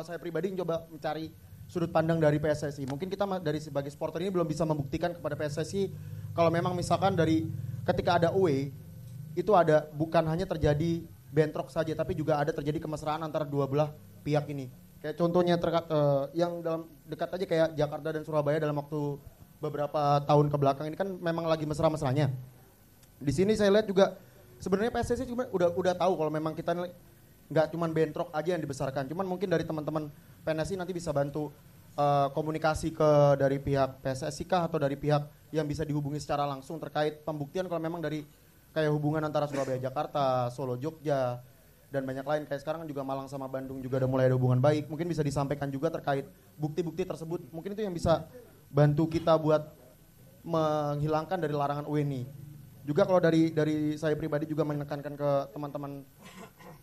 saya pribadi coba mencari sudut pandang dari PSSI. Mungkin kita dari sebagai supporter ini belum bisa membuktikan kepada PSSI kalau memang misalkan dari ketika ada away itu ada bukan hanya terjadi bentrok saja, tapi juga ada terjadi kemesraan antara dua belah pihak ini. Kayak contohnya yang dalam dekat aja kayak Jakarta dan Surabaya dalam waktu beberapa tahun ke belakang ini kan memang lagi mesra-mesranya. Di sini saya lihat juga sebenarnya PSSI udah tahu kalau memang kita nggak cuma bentrok aja yang dibesarkan, cuman mungkin dari teman-teman PNSI nanti bisa bantu komunikasi dari pihak PSSI kah atau dari pihak yang bisa dihubungi secara langsung terkait pembuktian kalau memang dari kayak hubungan antara Surabaya Jakarta, Solo Jogja dan banyak lain, kayak sekarang juga Malang sama Bandung juga udah mulai ada hubungan baik, mungkin bisa disampaikan juga terkait bukti-bukti tersebut. Mungkin itu yang bisa bantu kita buat menghilangkan dari larangan away ini. Juga kalau dari saya pribadi juga menekankan ke teman-teman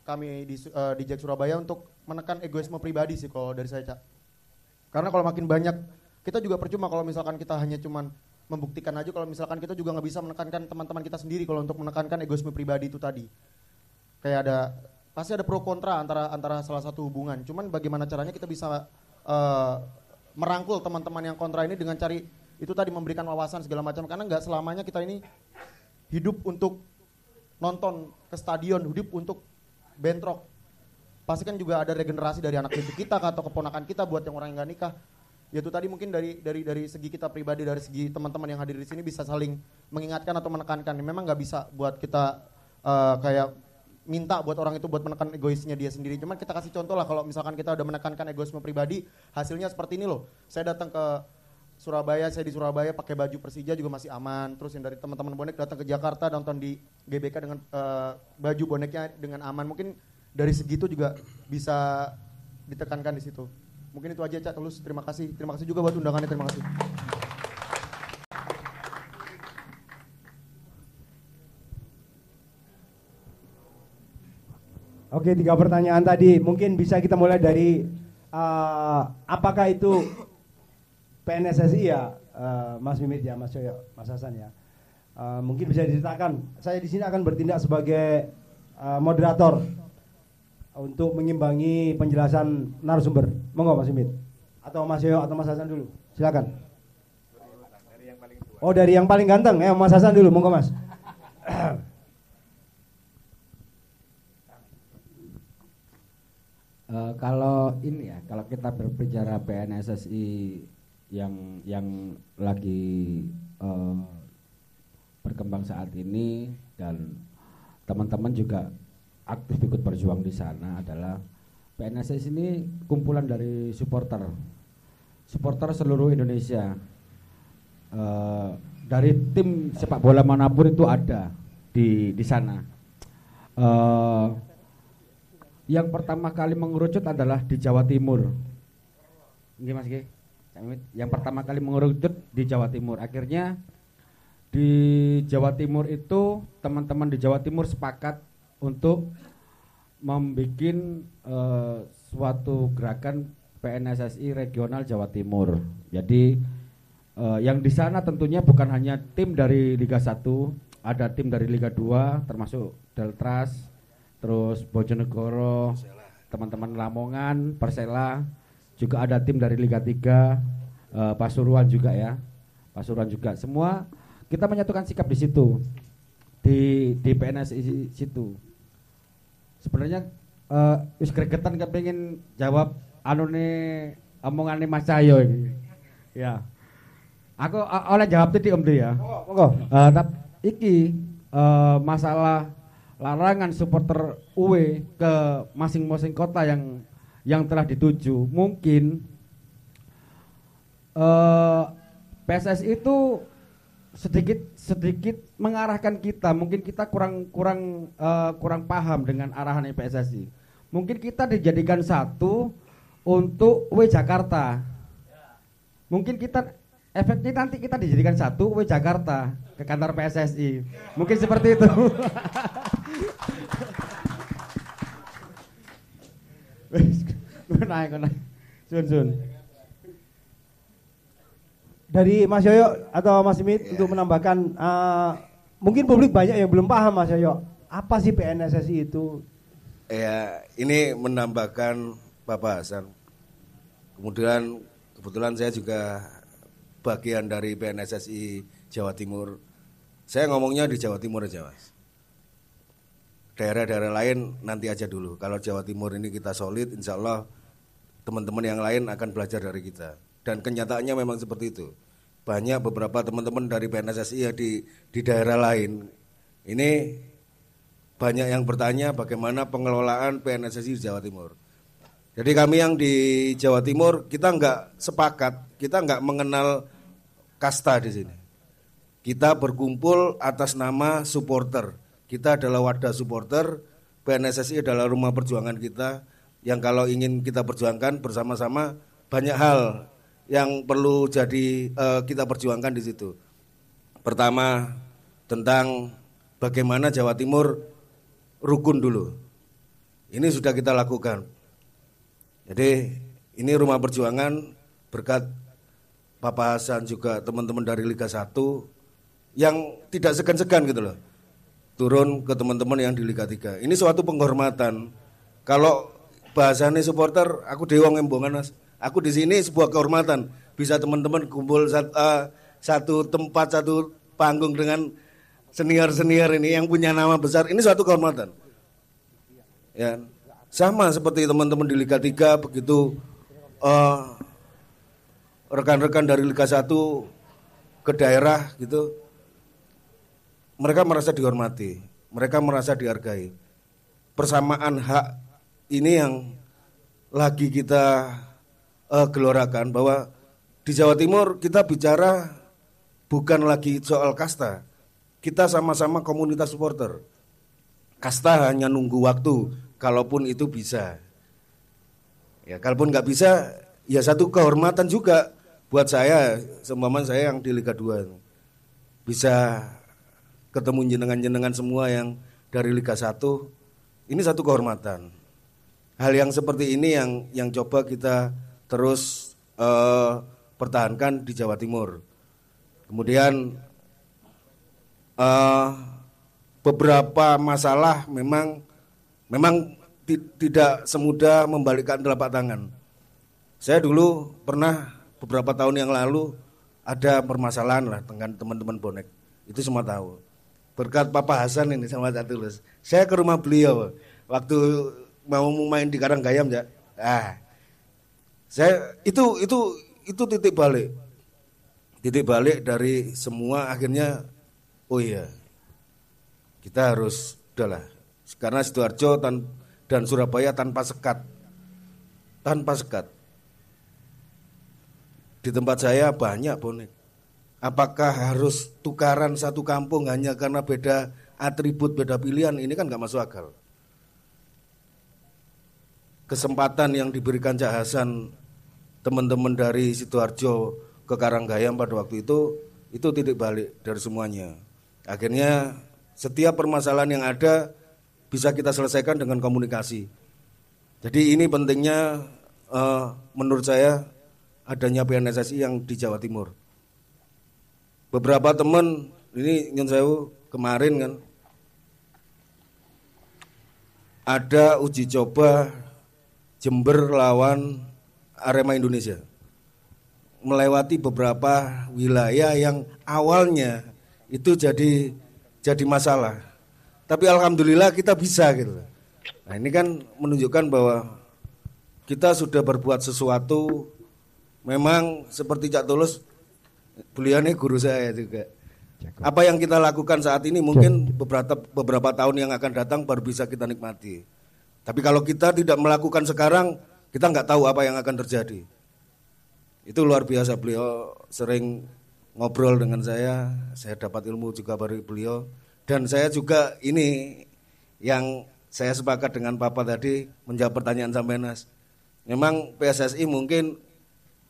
kami di Jack Surabaya untuk menekan egoisme pribadi sih kalau dari saya, Cak. Karena kalau makin banyak, kita juga percuma kalau misalkan kita hanya cuman membuktikan aja, kalau misalkan kita juga nggak bisa menekankan teman-teman kita sendiri kalau untuk menekankan egoisme pribadi itu tadi. Kayak pasti ada pro kontra antara salah satu hubungan. Cuman bagaimana caranya kita bisa merangkul teman-teman yang kontra ini dengan cari itu tadi memberikan wawasan segala macam, karena nggak selamanya kita ini hidup untuk nonton ke stadion, hidup untuk bentrok. Pasti kan juga ada regenerasi dari anak cucu kita atau keponakan kita buat yang orang yang nggak nikah. Yaitu tadi mungkin dari segi kita pribadi, dari segi teman-teman yang hadir di sini bisa saling mengingatkan atau menekankan. Memang nggak bisa buat kita kayak minta buat orang itu buat menekan egoisnya dia sendiri. Cuman kita kasih contoh lah, kalau misalkan kita udah menekankan egoisme pribadi, hasilnya seperti ini loh. Saya datang ke Surabaya, saya di Surabaya pakai baju Persija juga masih aman. Terus yang dari teman-teman bonek datang ke Jakarta nonton di GBK dengan baju boneknya dengan aman. Mungkin dari segitu juga bisa ditekankan di situ. Mungkin itu aja, Cak Tulus. Terima kasih juga buat undangannya. Terima kasih. Oke, 3 pertanyaan tadi. Mungkin bisa kita mulai dari apakah itu PNSSI ya, Mas Mimit ya, Mas Coyo, Mas Hasan ya. Mungkin bisa diceritakan. Saya di sini akan bertindak sebagai moderator untuk mengimbangi penjelasan narasumber. Monggo Mas Mimit. Atau Mas Coyo atau Mas Hasan dulu. Silakan. Oh, dari yang paling ganteng ya, Mas Hasan dulu. Monggo Mas. Kalau ini ya, kalau kita berbicara PNSSI yang lagi berkembang saat ini dan teman-teman juga aktif ikut berjuang di sana adalah PNSS ini kumpulan dari supporter seluruh Indonesia. Dari tim sepak bola manapun itu ada di sana. Yang pertama kali mengerucut adalah di Jawa Timur. Ini Mas G. Yang pertama kali mengerucut di Jawa Timur. Akhirnya di Jawa Timur itu teman-teman di Jawa Timur sepakat untuk membuat suatu gerakan PNSSI regional Jawa Timur. Jadi yang di sana tentunya bukan hanya tim dari Liga 1, ada tim dari Liga 2 termasuk Deltras, terus Bojonegoro, teman-teman Lamongan, Persela, juga ada tim dari Liga 3, Pasuruan juga ya. Pasuruan juga. Semua kita menyatukan sikap di situ. Di PNSI situ. Sebenarnya wis gregetan kepengin jawab omongane Mas Cahyo iki. Ya. Aku oleh jawab tadi Om Dri ya. Monggo. Iki masalah larangan supporter UE ke masing-masing kota yang telah dituju. Mungkin PSSI itu sedikit mengarahkan kita. Mungkin kita kurang paham dengan arahan PSSI. Mungkin kita dijadikan satu untuk UE Jakarta. Mungkin kita efeknya nanti kita dijadikan satu UE Jakarta ke kantor PSSI. Mungkin seperti itu. Naik. Sun. Dari Mas Yoyo atau Mas Simit untuk menambahkan, mungkin publik banyak yang belum paham Mas Yoyo, apa sih PNSSI itu? Ya, ini menambahkan Bapak Hasan. Kebetulan saya juga bagian dari PNSSI Jawa Timur. Saya ngomongnya di Jawa Timur aja, Mas. Daerah-daerah lain nanti aja dulu. Kalau Jawa Timur ini kita solid, insya Allah teman-teman yang lain akan belajar dari kita. Dan kenyataannya memang seperti itu. Banyak beberapa teman-teman dari PNSSI ya di daerah lain. Ini banyak yang bertanya bagaimana pengelolaan PNSSI di Jawa Timur. Jadi kami yang di Jawa Timur kita nggak sepakat, kita nggak mengenal kasta di sini. Kita berkumpul atas nama supporter. Kita adalah wadah supporter. PNSSI adalah rumah perjuangan kita. Yang kalau ingin kita perjuangkan bersama-sama banyak hal yang perlu kita perjuangkan di situ. Pertama tentang bagaimana Jawa Timur rukun dulu. Ini sudah kita lakukan. Jadi ini rumah perjuangan berkat Bapak Hasan juga teman-teman dari Liga 1 yang tidak segan-segan gitu loh. Turun ke teman-teman yang di Liga 3. Ini suatu penghormatan. Kalau bahasanya supporter, aku dewang embongan Mas. Aku di sini sebuah kehormatan. Bisa teman-teman kumpul satu tempat, satu panggung dengan senior-senior ini yang punya nama besar. Ini suatu kehormatan. Ya. Sama seperti teman-teman di Liga 3 begitu rekan-rekan dari Liga 1 ke daerah gitu. Mereka merasa dihormati, mereka merasa dihargai. Persamaan hak ini yang lagi kita gelorakan bahwa di Jawa Timur kita bicara bukan lagi soal kasta. Kita sama-sama komunitas supporter. Kasta hanya nunggu waktu, kalaupun itu bisa. Ya, kalaupun nggak bisa, ya satu kehormatan juga buat saya, seumpama saya yang di Liga 2. Bisa ketemu jenengan-jenengan semua yang dari Liga 1, ini satu kehormatan. Hal yang seperti ini yang coba kita terus pertahankan di Jawa Timur. Kemudian beberapa masalah memang tidak semudah membalikkan telapak tangan. Saya dulu pernah beberapa tahun yang lalu ada permasalahan lah dengan teman-teman bonek. Itu semua tahu. Berkat Papa Hasan ini sama Cak Tulus. Saya ke rumah beliau waktu mau main di Karanggayam ya. Saya itu itu titik balik dari semua. Akhirnya oh iya, kita harus udahlah, karena Sidoarjo dan Surabaya tanpa sekat. Di tempat saya banyak bonek. Apakah harus tukaran satu kampung hanya karena beda atribut, beda pilihan? Ini kan nggak masuk akal. Kesempatan yang diberikan Cak Hasan teman-teman dari Sidoarjo ke Karanggayam pada waktu itu titik balik dari semuanya. Akhirnya setiap permasalahan yang ada bisa kita selesaikan dengan komunikasi. Jadi ini pentingnya menurut saya adanya PNSSI yang di Jawa Timur. Beberapa teman ini nyun sewu kemarin kan ada uji coba Jember lawan Arema Indonesia, melewati beberapa wilayah yang awalnya itu jadi masalah, tapi alhamdulillah kita bisa gitu. Nah ini kan menunjukkan bahwa kita sudah berbuat sesuatu. Memang seperti Cak Tulus, beliau ini guru saya juga. Apa yang kita lakukan saat ini mungkin beberapa tahun yang akan datang baru bisa kita nikmati. Tapi kalau kita tidak melakukan sekarang, kita nggak tahu apa yang akan terjadi. Itu luar biasa, beliau sering ngobrol dengan saya dapat ilmu juga dari beliau. Dan saya juga ini yang saya sepakat dengan Papa tadi menjawab pertanyaan sampai Nas. Memang PSSI mungkin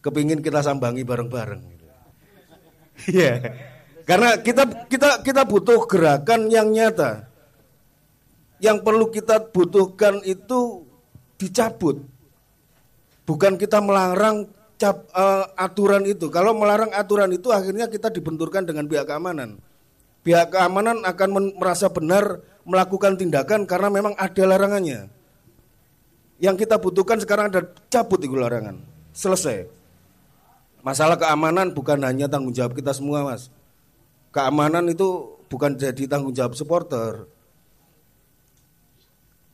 kepingin kita sambangi bareng-bareng. Iya, karena kita butuh gerakan yang nyata. Yang perlu kita butuhkan itu dicabut, bukan kita melarang aturan itu. Kalau melarang aturan itu akhirnya kita dibenturkan dengan pihak keamanan. Pihak keamanan akan merasa benar melakukan tindakan karena memang ada larangannya. Yang kita butuhkan sekarang ada cabut itu larangan, selesai. Masalah keamanan bukan hanya tanggung jawab kita semua, Mas. Keamanan itu bukan jadi tanggung jawab supporter.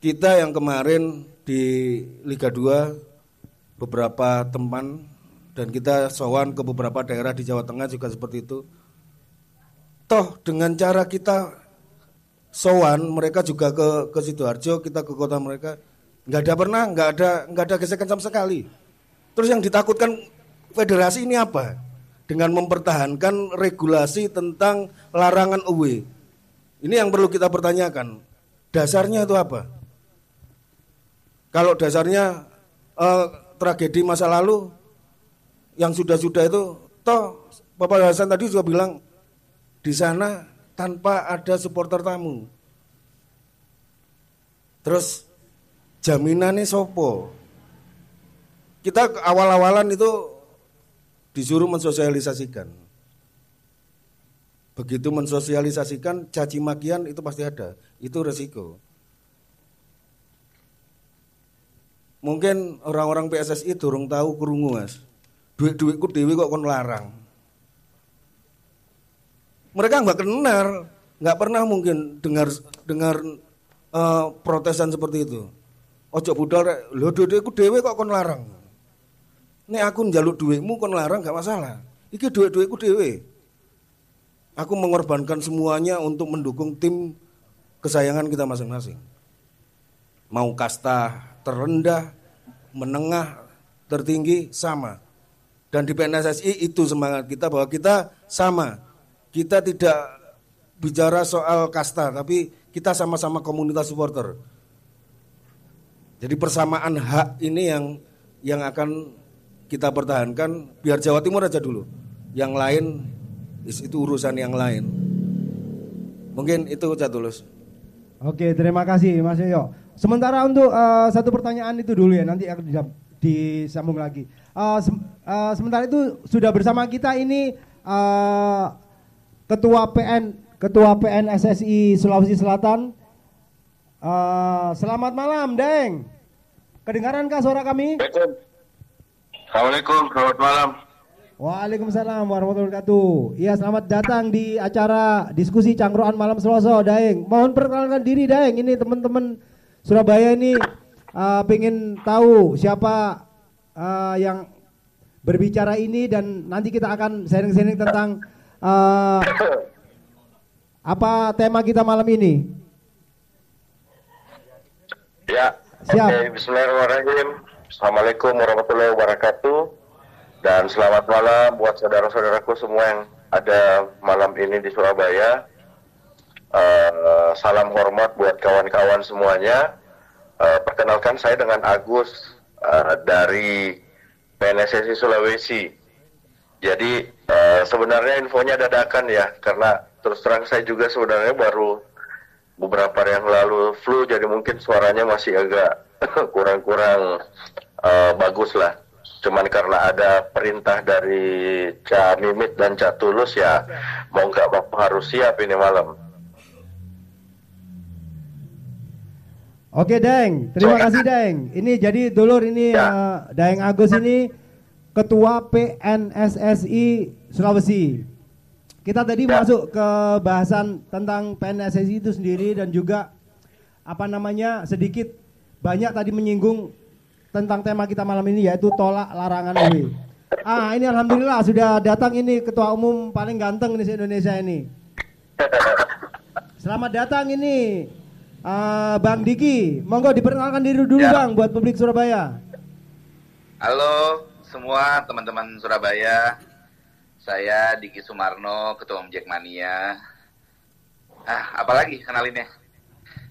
Kita yang kemarin di Liga 2 beberapa teman dan kita sowan ke beberapa daerah di Jawa Tengah juga seperti itu. Toh dengan cara kita sowan mereka juga ke Sidoarjo, kita ke kota mereka, nggak ada gesekan sama sekali. Terus yang ditakutkan federasi ini apa? Dengan mempertahankan regulasi tentang larangan away. Ini yang perlu kita pertanyakan. Dasarnya itu apa? Kalau dasarnya tragedi masa lalu yang sudah-sudah itu, toh Bapak Hasan tadi juga bilang di sana tanpa ada supporter tamu. Terus jaminannya sopo? Kita awal-awalan itu disuruh mensosialisasikan. Begitu mensosialisasikan, caci makian itu pasti ada. Itu resiko. Mungkin orang-orang PSSI durung tahu krungu, Mas. Duit-duitku dewe kok kon larang. Mereka nggak pernah mungkin dengar protesan seperti itu. Ojo budal rek, lho duitku dewe kok kon larang. Nek aku njaluk duitmu kon larang gak masalah. Iki duit-duitku dewe. Aku mengorbankan semuanya untuk mendukung tim kesayangan kita masing-masing. Mau kasta terendah, menengah, tertinggi sama. Dan di PNSSI itu semangat kita bahwa kita sama. Kita tidak bicara soal kasta, tapi kita sama-sama komunitas supporter. Jadi persamaan hak ini yang akan kita pertahankan. Biar Jawa Timur aja dulu. Yang lain itu urusan yang lain. Mungkin itu Cak Tulus. Oke, terima kasih Mas Yoyo. Sementara untuk satu pertanyaan itu dulu ya, nanti akan disambung lagi. Sementara itu sudah bersama kita ini Ketua PNSSI Sulawesi Selatan. Selamat malam, Deng. Kedengaran kah suara kami? Assalamualaikum, selamat malam. Waalaikumsalam warahmatullahi wabarakatuh. Iya, selamat datang di acara diskusi Cangkruan Malam Selasa, Daeng. Mohon perkenalkan diri, Daeng. Ini teman-teman Surabaya ini pengen tahu siapa yang berbicara ini dan nanti kita akan sharing-sharing tentang apa tema kita malam ini. Ya, siap. Oke, bismillahirrahmanirrahim. Assalamualaikum warahmatullahi wabarakatuh. Dan selamat malam buat saudara-saudaraku semua yang ada malam ini di Surabaya. Salam hormat buat kawan-kawan semuanya. Perkenalkan saya dengan Agus dari PNSSI Sulawesi. Jadi sebenarnya infonya dadakan ya, karena terus terang saya juga sebenarnya baru beberapa hari yang lalu flu, jadi mungkin suaranya masih agak kurang-kurang bagus lah. Cuman karena ada perintah dari Ca Mimit dan Ca Tulus ya, mau nggak mau harus siap ini malam. Oke Deng, terima kasih Deng. Ini jadi dulur ini Daeng Agus ini Ketua PNSSI Sulawesi. Kita tadi masuk ke bahasan tentang PNSSI itu sendiri dan juga sedikit banyak tadi menyinggung tentang tema kita malam ini, yaitu tolak larangan UW. Ini alhamdulillah sudah datang ini ketua umum paling ganteng di Indonesia ini. Selamat datang ini Bang Diki. Monggo diperkenalkan diri dulu Bang buat publik Surabaya. Halo semua teman-teman Surabaya. Saya Diki Sumarno, Ketua Umum Jackmania. Apalagi kenalinnya?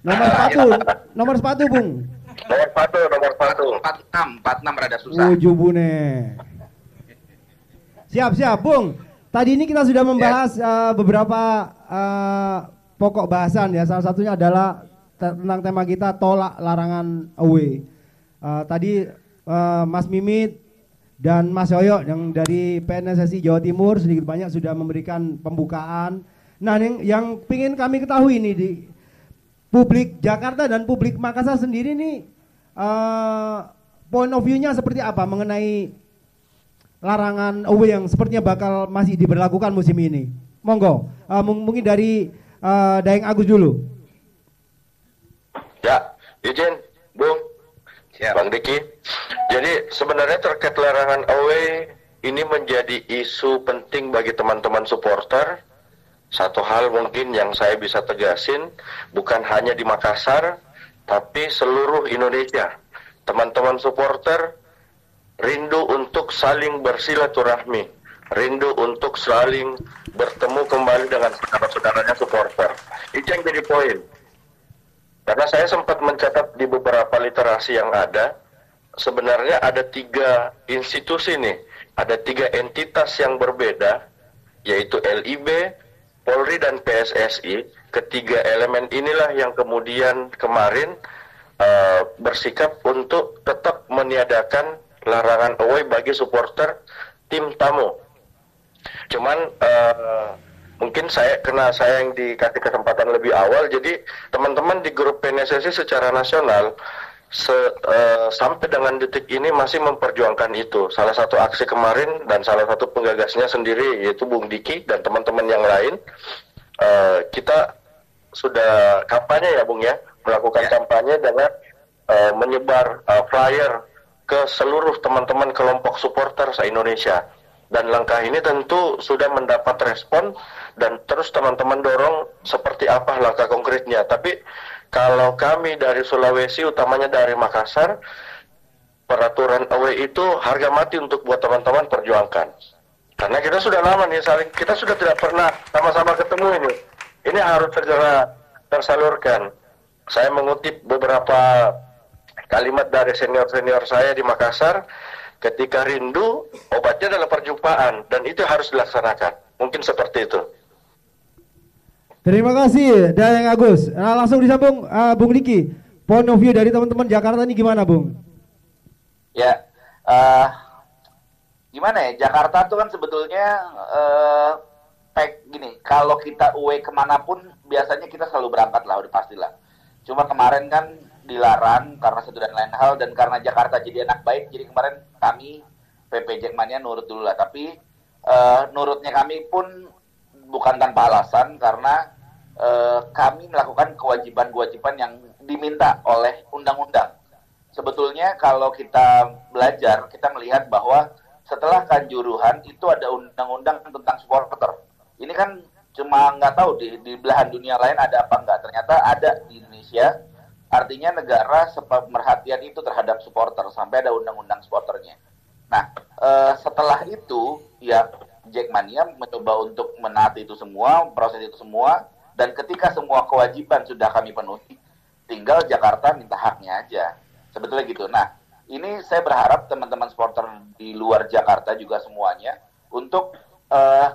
Nomor sepatu, Bung. Nomor sepatu. 46 rada susah. Bune. Siap, Bung. Tadi ini kita sudah membahas beberapa pokok bahasan ya. Salah satunya adalah tentang tema kita tolak larangan away. Tadi Mas Mimit dan Mas Yoyo yang dari PNSSI Jawa Timur sedikit banyak sudah memberikan pembukaan. Nah, yang ingin kami ketahui ini di publik Jakarta dan publik Makassar sendiri nih point of view-nya seperti apa mengenai larangan away yang sepertinya bakal masih diberlakukan musim ini. Monggo, mungkin dari Daeng Agus dulu. Ya, izin, Bung. Ya. Bang Diki, jadi sebenarnya terkait larangan away ini menjadi isu penting bagi teman-teman supporter. Satu hal mungkin yang saya bisa tegasin, bukan hanya di Makassar, tapi seluruh Indonesia. Teman-teman supporter rindu untuk saling bersilaturahmi, rindu untuk saling bertemu kembali dengan saudara-saudaranya supporter. Itu yang jadi poin. Karena saya sempat mencatat di beberapa literasi yang ada, sebenarnya ada 3 institusi nih, ada 3 entitas yang berbeda, yaitu LIB, Polri, dan PSSI. Ketiga elemen inilah yang kemudian kemarin bersikap untuk tetap meniadakan larangan away bagi supporter tim tamu. Cuman mungkin saya yang dikasih kesempatan lebih awal, jadi teman-teman di grup PNSSI secara nasional sampai dengan detik ini masih memperjuangkan itu. Salah satu aksi kemarin dan salah satu penggagasnya sendiri yaitu Bung Diki dan teman-teman yang lain, kita sudah kampanye ya Bung ya, melakukan kampanye dengan menyebar flyer ke seluruh teman-teman kelompok supporter se-Indonesia. Dan langkah ini tentu sudah mendapat respon dan terus teman-teman dorong seperti apa langkah konkretnya. Tapi kalau kami dari Sulawesi, utamanya dari Makassar, peraturan away itu harga mati untuk buat teman-teman perjuangkan. Karena kita sudah lama nih kita sudah tidak pernah sama-sama ketemu ini. Ini harus segera tersalurkan. Saya mengutip beberapa kalimat dari senior-senior saya di Makassar. Ketika rindu, obatnya adalah perjumpaan, dan itu harus dilaksanakan. Mungkin seperti itu. Terima kasih Daeng Agus. Nah, langsung disambung Bung Diki. Point of view dari teman-teman Jakarta ini gimana Bung? Ya, gimana ya, Jakarta tuh kan sebetulnya gini, kalau kita away kemanapun biasanya kita selalu berangkat lah, udah pastilah. Cuma kemarin kan dilarang karena satu dan lain hal, dan karena Jakarta jadi anak baik, jadi kemarin kami PP Jackmania nurut dulu lah. Tapi nurutnya kami pun bukan tanpa alasan, karena kami melakukan kewajiban-kewajiban yang diminta oleh undang-undang. Sebetulnya kalau kita belajar, kita melihat bahwa setelah Kanjuruhan itu ada undang-undang tentang supporter. Ini kan cuma nggak tahu di belahan dunia lain ada apa enggak. Ternyata ada di Indonesia. Artinya negara pemerhatian itu terhadap supporter sampai ada undang-undang supporternya. Nah, setelah itu ya Jackmania mencoba untuk menaati itu semua, proses itu semua, dan ketika semua kewajiban sudah kami penuhi, tinggal Jakarta minta haknya aja. Sebetulnya gitu. Nah, ini saya berharap teman-teman supporter di luar Jakarta juga semuanya untuk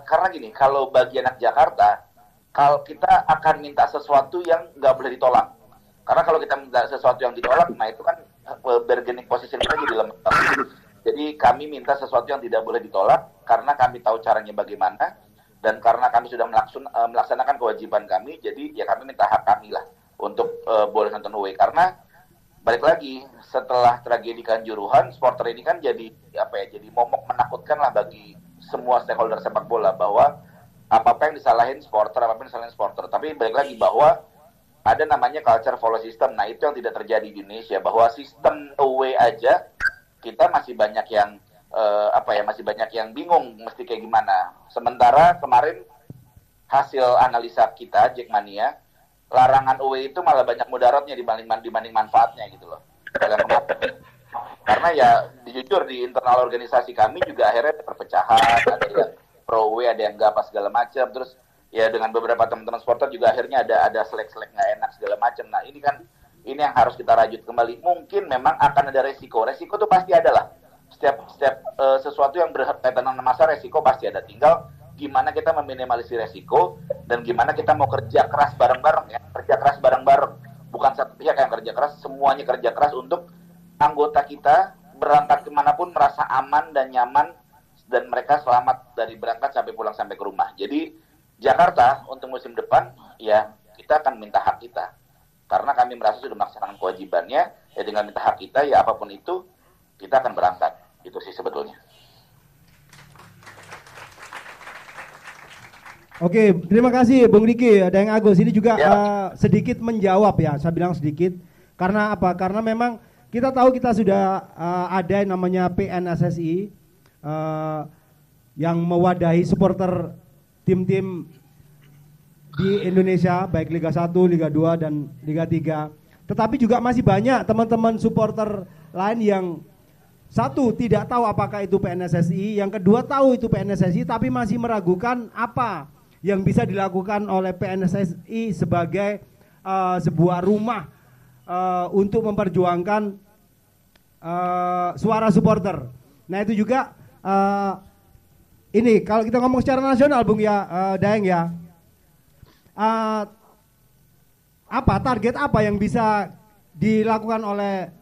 karena gini, kalau bagi anak Jakarta, kalau kita akan minta sesuatu yang nggak boleh ditolak. Karena kalau kita minta sesuatu yang ditolak, nah itu kan bargaining position kita jadi lemah. Jadi kami minta sesuatu yang tidak boleh ditolak karena kami tahu caranya bagaimana dan karena kami sudah melaksanakan kewajiban kami, jadi ya kami minta hak kami lah untuk boleh nonton away. Karena balik lagi setelah tragedi Kanjuruhan, supporter ini kan jadi jadi momok menakutkan lah bagi semua stakeholder sepak bola bahwa apa-apa yang disalahin supporter, Tapi balik lagi bahwa ada namanya culture follow system. Nah, itu yang tidak terjadi di Indonesia, bahwa sistem away aja kita masih banyak yang masih banyak yang bingung mesti kayak gimana. Sementara kemarin hasil analisa kita Jackmania, larangan away itu malah banyak mudaratnya dibanding manfaatnya gitu loh. Karena ya jujur di internal organisasi kami juga akhirnya ada perpecahan, ada yang pro away, ada yang enggak apa segala macam. Terus ya dengan beberapa teman-teman supporter juga akhirnya ada selek-selek nggak enak segala macam. Nah ini yang harus kita rajut kembali. Mungkin memang akan ada resiko tuh pasti ada lah. Setiap sesuatu yang berkaitan dengan masa resiko pasti ada. Tinggal gimana kita meminimalisir resiko dan gimana kita mau kerja keras bareng-bareng ya. Kerja keras bareng-bareng. Bukan satu pihak yang kerja keras, semuanya kerja keras untuk anggota kita berangkat kemanapun merasa aman dan nyaman dan mereka selamat dari berangkat sampai pulang sampai ke rumah. Jadi Jakarta untuk musim depan ya kita akan minta hak kita karena kami merasa sudah melaksanakan kewajibannya ya. Dengan minta hak kita ya apapun itu kita akan berangkat. Itu sih sebetulnya. Oke, terima kasih Bung Diki. Dayang Agus ini juga sedikit menjawab ya. Saya bilang sedikit karena apa? Karena memang kita tahu kita sudah ada yang namanya PNSSI yang mewadahi supporter tim-tim di Indonesia, baik Liga 1, Liga 2, dan Liga 3. Tetapi juga masih banyak teman-teman supporter lain yang satu, tidak tahu apakah itu PNSSI, yang kedua tahu itu PNSSI tapi masih meragukan apa yang bisa dilakukan oleh PNSSI sebagai sebuah rumah untuk memperjuangkan suara supporter. Nah itu juga ini kalau kita ngomong secara nasional Bung ya, Daeng ya, target apa yang bisa dilakukan oleh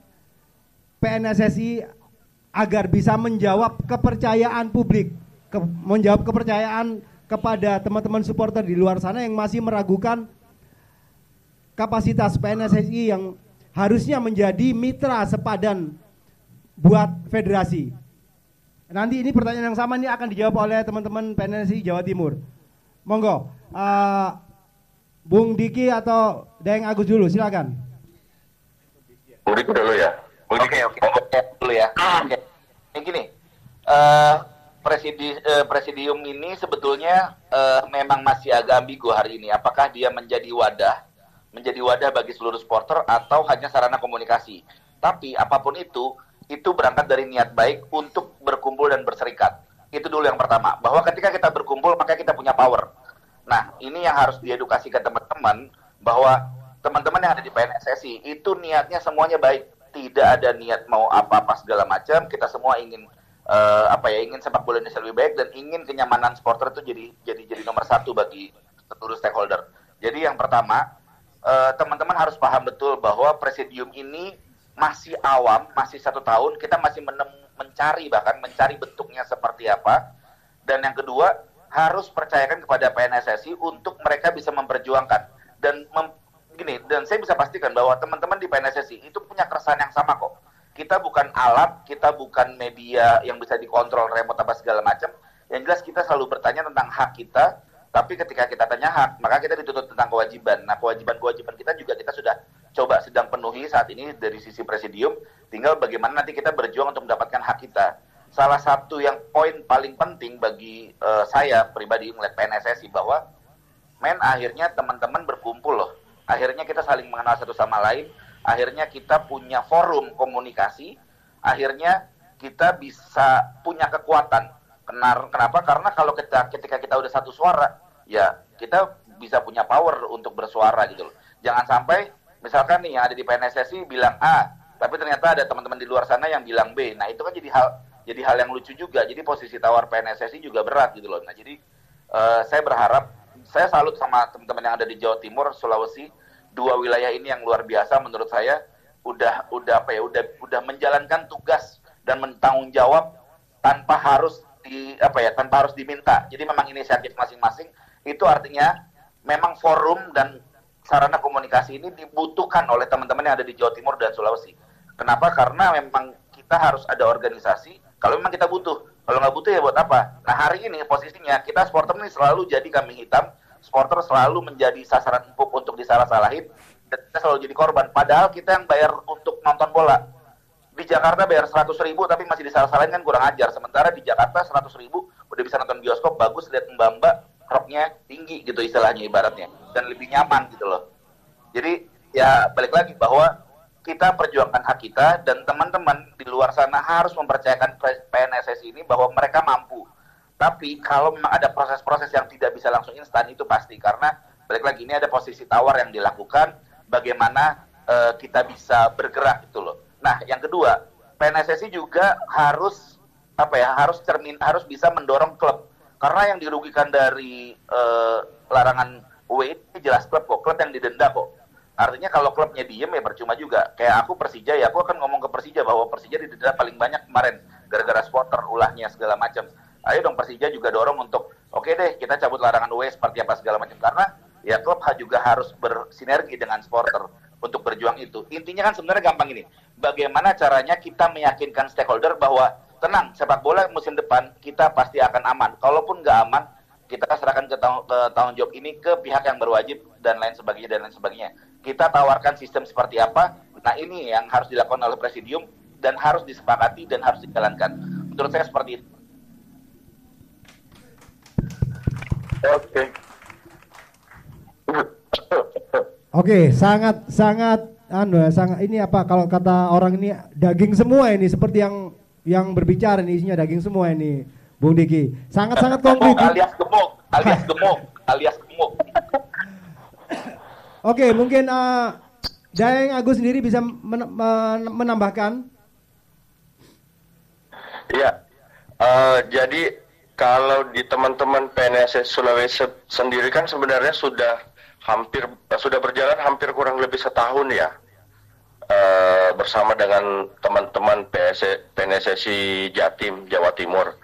PNSSI agar bisa menjawab kepercayaan publik, menjawab kepercayaan kepada teman-teman supporter di luar sana yang masih meragukan kapasitas PNSSI yang harusnya menjadi mitra sepadan buat federasi. Nanti ini pertanyaan yang sama ini akan dijawab oleh teman-teman PNSSI Jawa Timur. Monggo, Bung Diki atau Daeng Agus dulu, silakan. Bung Diki dulu ya. Oke, dulu ya. Oke. Ini gini, presidium ini sebetulnya memang masih agak ambigu hari ini. Apakah dia menjadi wadah bagi seluruh supporter atau hanya sarana komunikasi? Tapi apapun itu berangkat dari niat baik untuk berkumpul dan berserikat. Itu dulu yang pertama. Bahwa ketika kita berkumpul maka kita punya power. Nah, ini yang harus diedukasi ke teman-teman bahwa teman-teman yang ada di PNSSI itu niatnya semuanya baik. Tidak ada niat mau apa-apa segala macam. Kita semua ingin ingin sepak bola Indonesia lebih baik dan ingin kenyamanan supporter itu jadi nomor satu bagi seluruh stakeholder. Jadi yang pertama, teman-teman harus paham betul bahwa presidium ini masih awam, masih 1 tahun, kita masih mencari bentuknya seperti apa. Dan yang kedua, harus percayakan kepada PNSSI untuk mereka bisa memperjuangkan. Dan saya bisa pastikan bahwa teman-teman di PNSSI itu punya keresahan yang sama kok. Kita bukan alat, kita bukan media yang bisa dikontrol remote apa segala macam. Yang jelas kita selalu bertanya tentang hak kita, tapi ketika kita tanya hak, maka kita dituntut tentang kewajiban. Nah, kewajiban kita juga kita sudah sedang penuhi saat ini dari sisi presidium. Tinggal bagaimana nanti kita berjuang untuk mendapatkan hak kita. salah satu yang poin paling penting bagi saya pribadi melihat PNSSI bahwa akhirnya teman-teman berkumpul loh. Akhirnya kita saling mengenal satu sama lain. Akhirnya kita punya forum komunikasi. Akhirnya kita bisa punya kekuatan. Kenapa? Karena kalau ketika kita udah satu suara, ya kita bisa punya power untuk bersuara gitu loh. Jangan sampai misalkan nih yang ada di PNSSI bilang A, tapi ternyata ada teman-teman di luar sana yang bilang B. Nah itu kan jadi hal yang lucu juga. Jadi posisi tawar PNSSI juga berat gitu loh. Nah jadi saya berharap, saya salut sama teman-teman yang ada di Jawa Timur, Sulawesi, dua wilayah ini yang luar biasa menurut saya udah menjalankan tugas dan bertanggung jawab tanpa harus tanpa harus diminta. Jadi memang inisiatif masing-masing itu artinya memang forum dan sarana komunikasi ini dibutuhkan oleh teman-teman yang ada di Jawa Timur dan Sulawesi. Kenapa? Karena memang kita harus ada organisasi kalau memang kita butuh. Kalau nggak butuh ya buat apa? Nah hari ini posisinya kita supporter ini selalu jadi kambing hitam, supporter selalu menjadi sasaran empuk untuk disalah-salahin, dan kita selalu jadi korban. Padahal kita yang bayar untuk nonton bola. Di Jakarta bayar 100.000 tapi masih disalah-salahin kan kurang ajar. Sementara di Jakarta 100.000 udah bisa nonton bioskop bagus, lihat mbak-mbak roknya tinggi gitu istilahnya ibaratnya, dan lebih nyaman gitu loh. Jadi ya balik lagi bahwa kita perjuangkan hak kita dan teman-teman di luar sana harus mempercayakan PNSSI ini bahwa mereka mampu. Tapi kalau memang ada proses-proses yang tidak bisa langsung instan itu pasti, karena balik lagi ini ada posisi tawar yang dilakukan bagaimana kita bisa bergerak gitu loh. Nah, yang kedua, PNSSI juga harus harus bisa mendorong klub. Karena yang dirugikan dari larangan away ini jelas klub kok, klub yang didenda kok. Artinya kalau klubnya diem ya percuma juga. Kayak aku Persija ya, aku akan ngomong ke Persija bahwa Persija didenda paling banyak kemarin gara-gara supporter ulahnya segala macam. Ayo dong Persija juga dorong untuk oke deh kita cabut larangan away seperti apa segala macam, karena ya klub juga harus bersinergi dengan supporter untuk berjuang itu. Intinya kan sebenarnya gampang ini. Bagaimana caranya kita meyakinkan stakeholder bahwa tenang, sepak bola musim depan kita pasti akan aman. Kalaupun nggak aman, kita serahkan ke tanggung jawab ini ke pihak yang berwajib dan lain sebagainya. Kita tawarkan sistem seperti apa. Nah ini yang harus dilakukan oleh presidium dan harus disepakati dan harus dijalankan. Menurut saya seperti itu. Oke, sangat ini apa kalau kata orang ini daging semua ini, seperti yang berbicara ini isinya daging semua ini, Bung Diki. Sangat konkret. alias gemuk. Oke, mungkin Daeng Agus sendiri bisa menambahkan. Ya, jadi kalau di teman-teman PNSS Sulawesi sendiri kan sebenarnya sudah berjalan hampir kurang lebih setahun ya, bersama dengan teman-teman PNSSI Jatim Jawa Timur.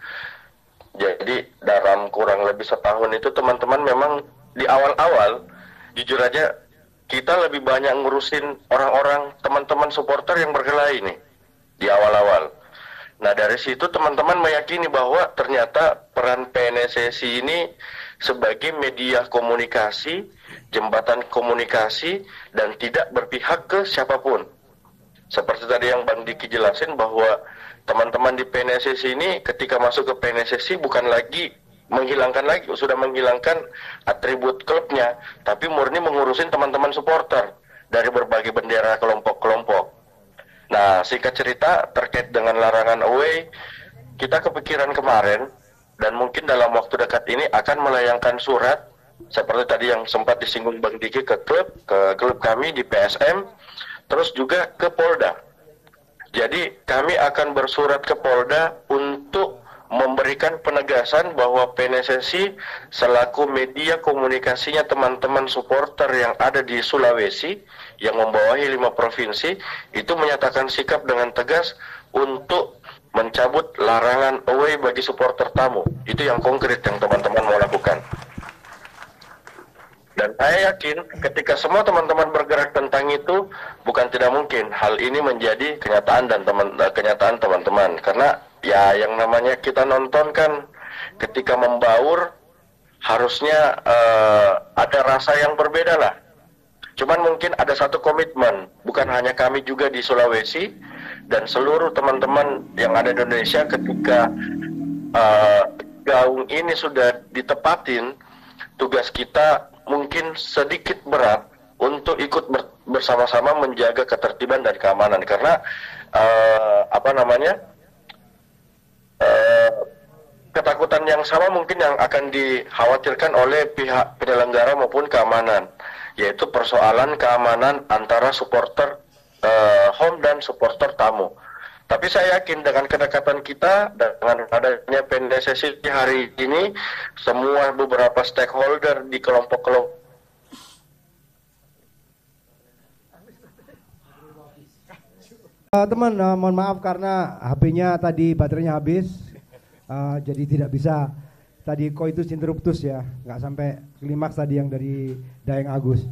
Jadi dalam kurang lebih setahun itu teman-teman memang di awal-awal jujur aja kita lebih banyak ngurusin orang-orang teman-teman supporter yang berkelahi nih di awal-awal. Nah dari situ teman-teman meyakini bahwa ternyata peran PNSSI ini sebagai media komunikasi, jembatan komunikasi, dan tidak berpihak ke siapapun. Seperti tadi yang Bang Diki jelasin bahwa teman-teman di PNSSI ini ketika masuk ke PNSSI sudah menghilangkan atribut klubnya, tapi murni mengurusin teman-teman supporter dari berbagai bendera kelompok-kelompok. Nah, singkat cerita terkait dengan larangan away, kita kepikiran kemarin dan mungkin dalam waktu dekat ini akan melayangkan surat seperti tadi yang sempat disinggung Bang Diki ke klub kami di PSM, terus juga ke Polda. Jadi kami akan bersurat ke Polda untuk memberikan penegasan bahwa PNSSI selaku media komunikasinya teman-teman supporter yang ada di Sulawesi yang membawahi 5 provinsi itu menyatakan sikap dengan tegas untuk mencabut larangan away bagi supporter tamu. Itu yang konkret yang teman-teman mau lakukan. Dan saya yakin ketika semua teman-teman bergerak tentang itu, bukan tidak mungkin hal ini menjadi kenyataan teman-teman. Karena ya yang namanya kita nonton kan ketika membaur harusnya ada rasa yang berbeda lah. Cuman mungkin ada satu komitmen, bukan hanya kami juga di Sulawesi, dan seluruh teman-teman yang ada di Indonesia ketika gaung ini sudah ditepatin, tugas kita mungkin sedikit berat untuk ikut bersama-sama menjaga ketertiban dan keamanan, karena ketakutan yang sama mungkin yang akan dikhawatirkan oleh pihak penyelenggara maupun keamanan, yaitu persoalan keamanan antara supporter home dan supporter tamu. Tapi saya yakin dengan kedekatan kita, dengan adanya PNSSI hari ini, semua beberapa stakeholder di kelompok-kelompok teman, mohon maaf karena HP-nya tadi baterainya habis, jadi tidak bisa tadi coitus interruptus ya, nggak sampai klimaks tadi yang dari Daeng Agus.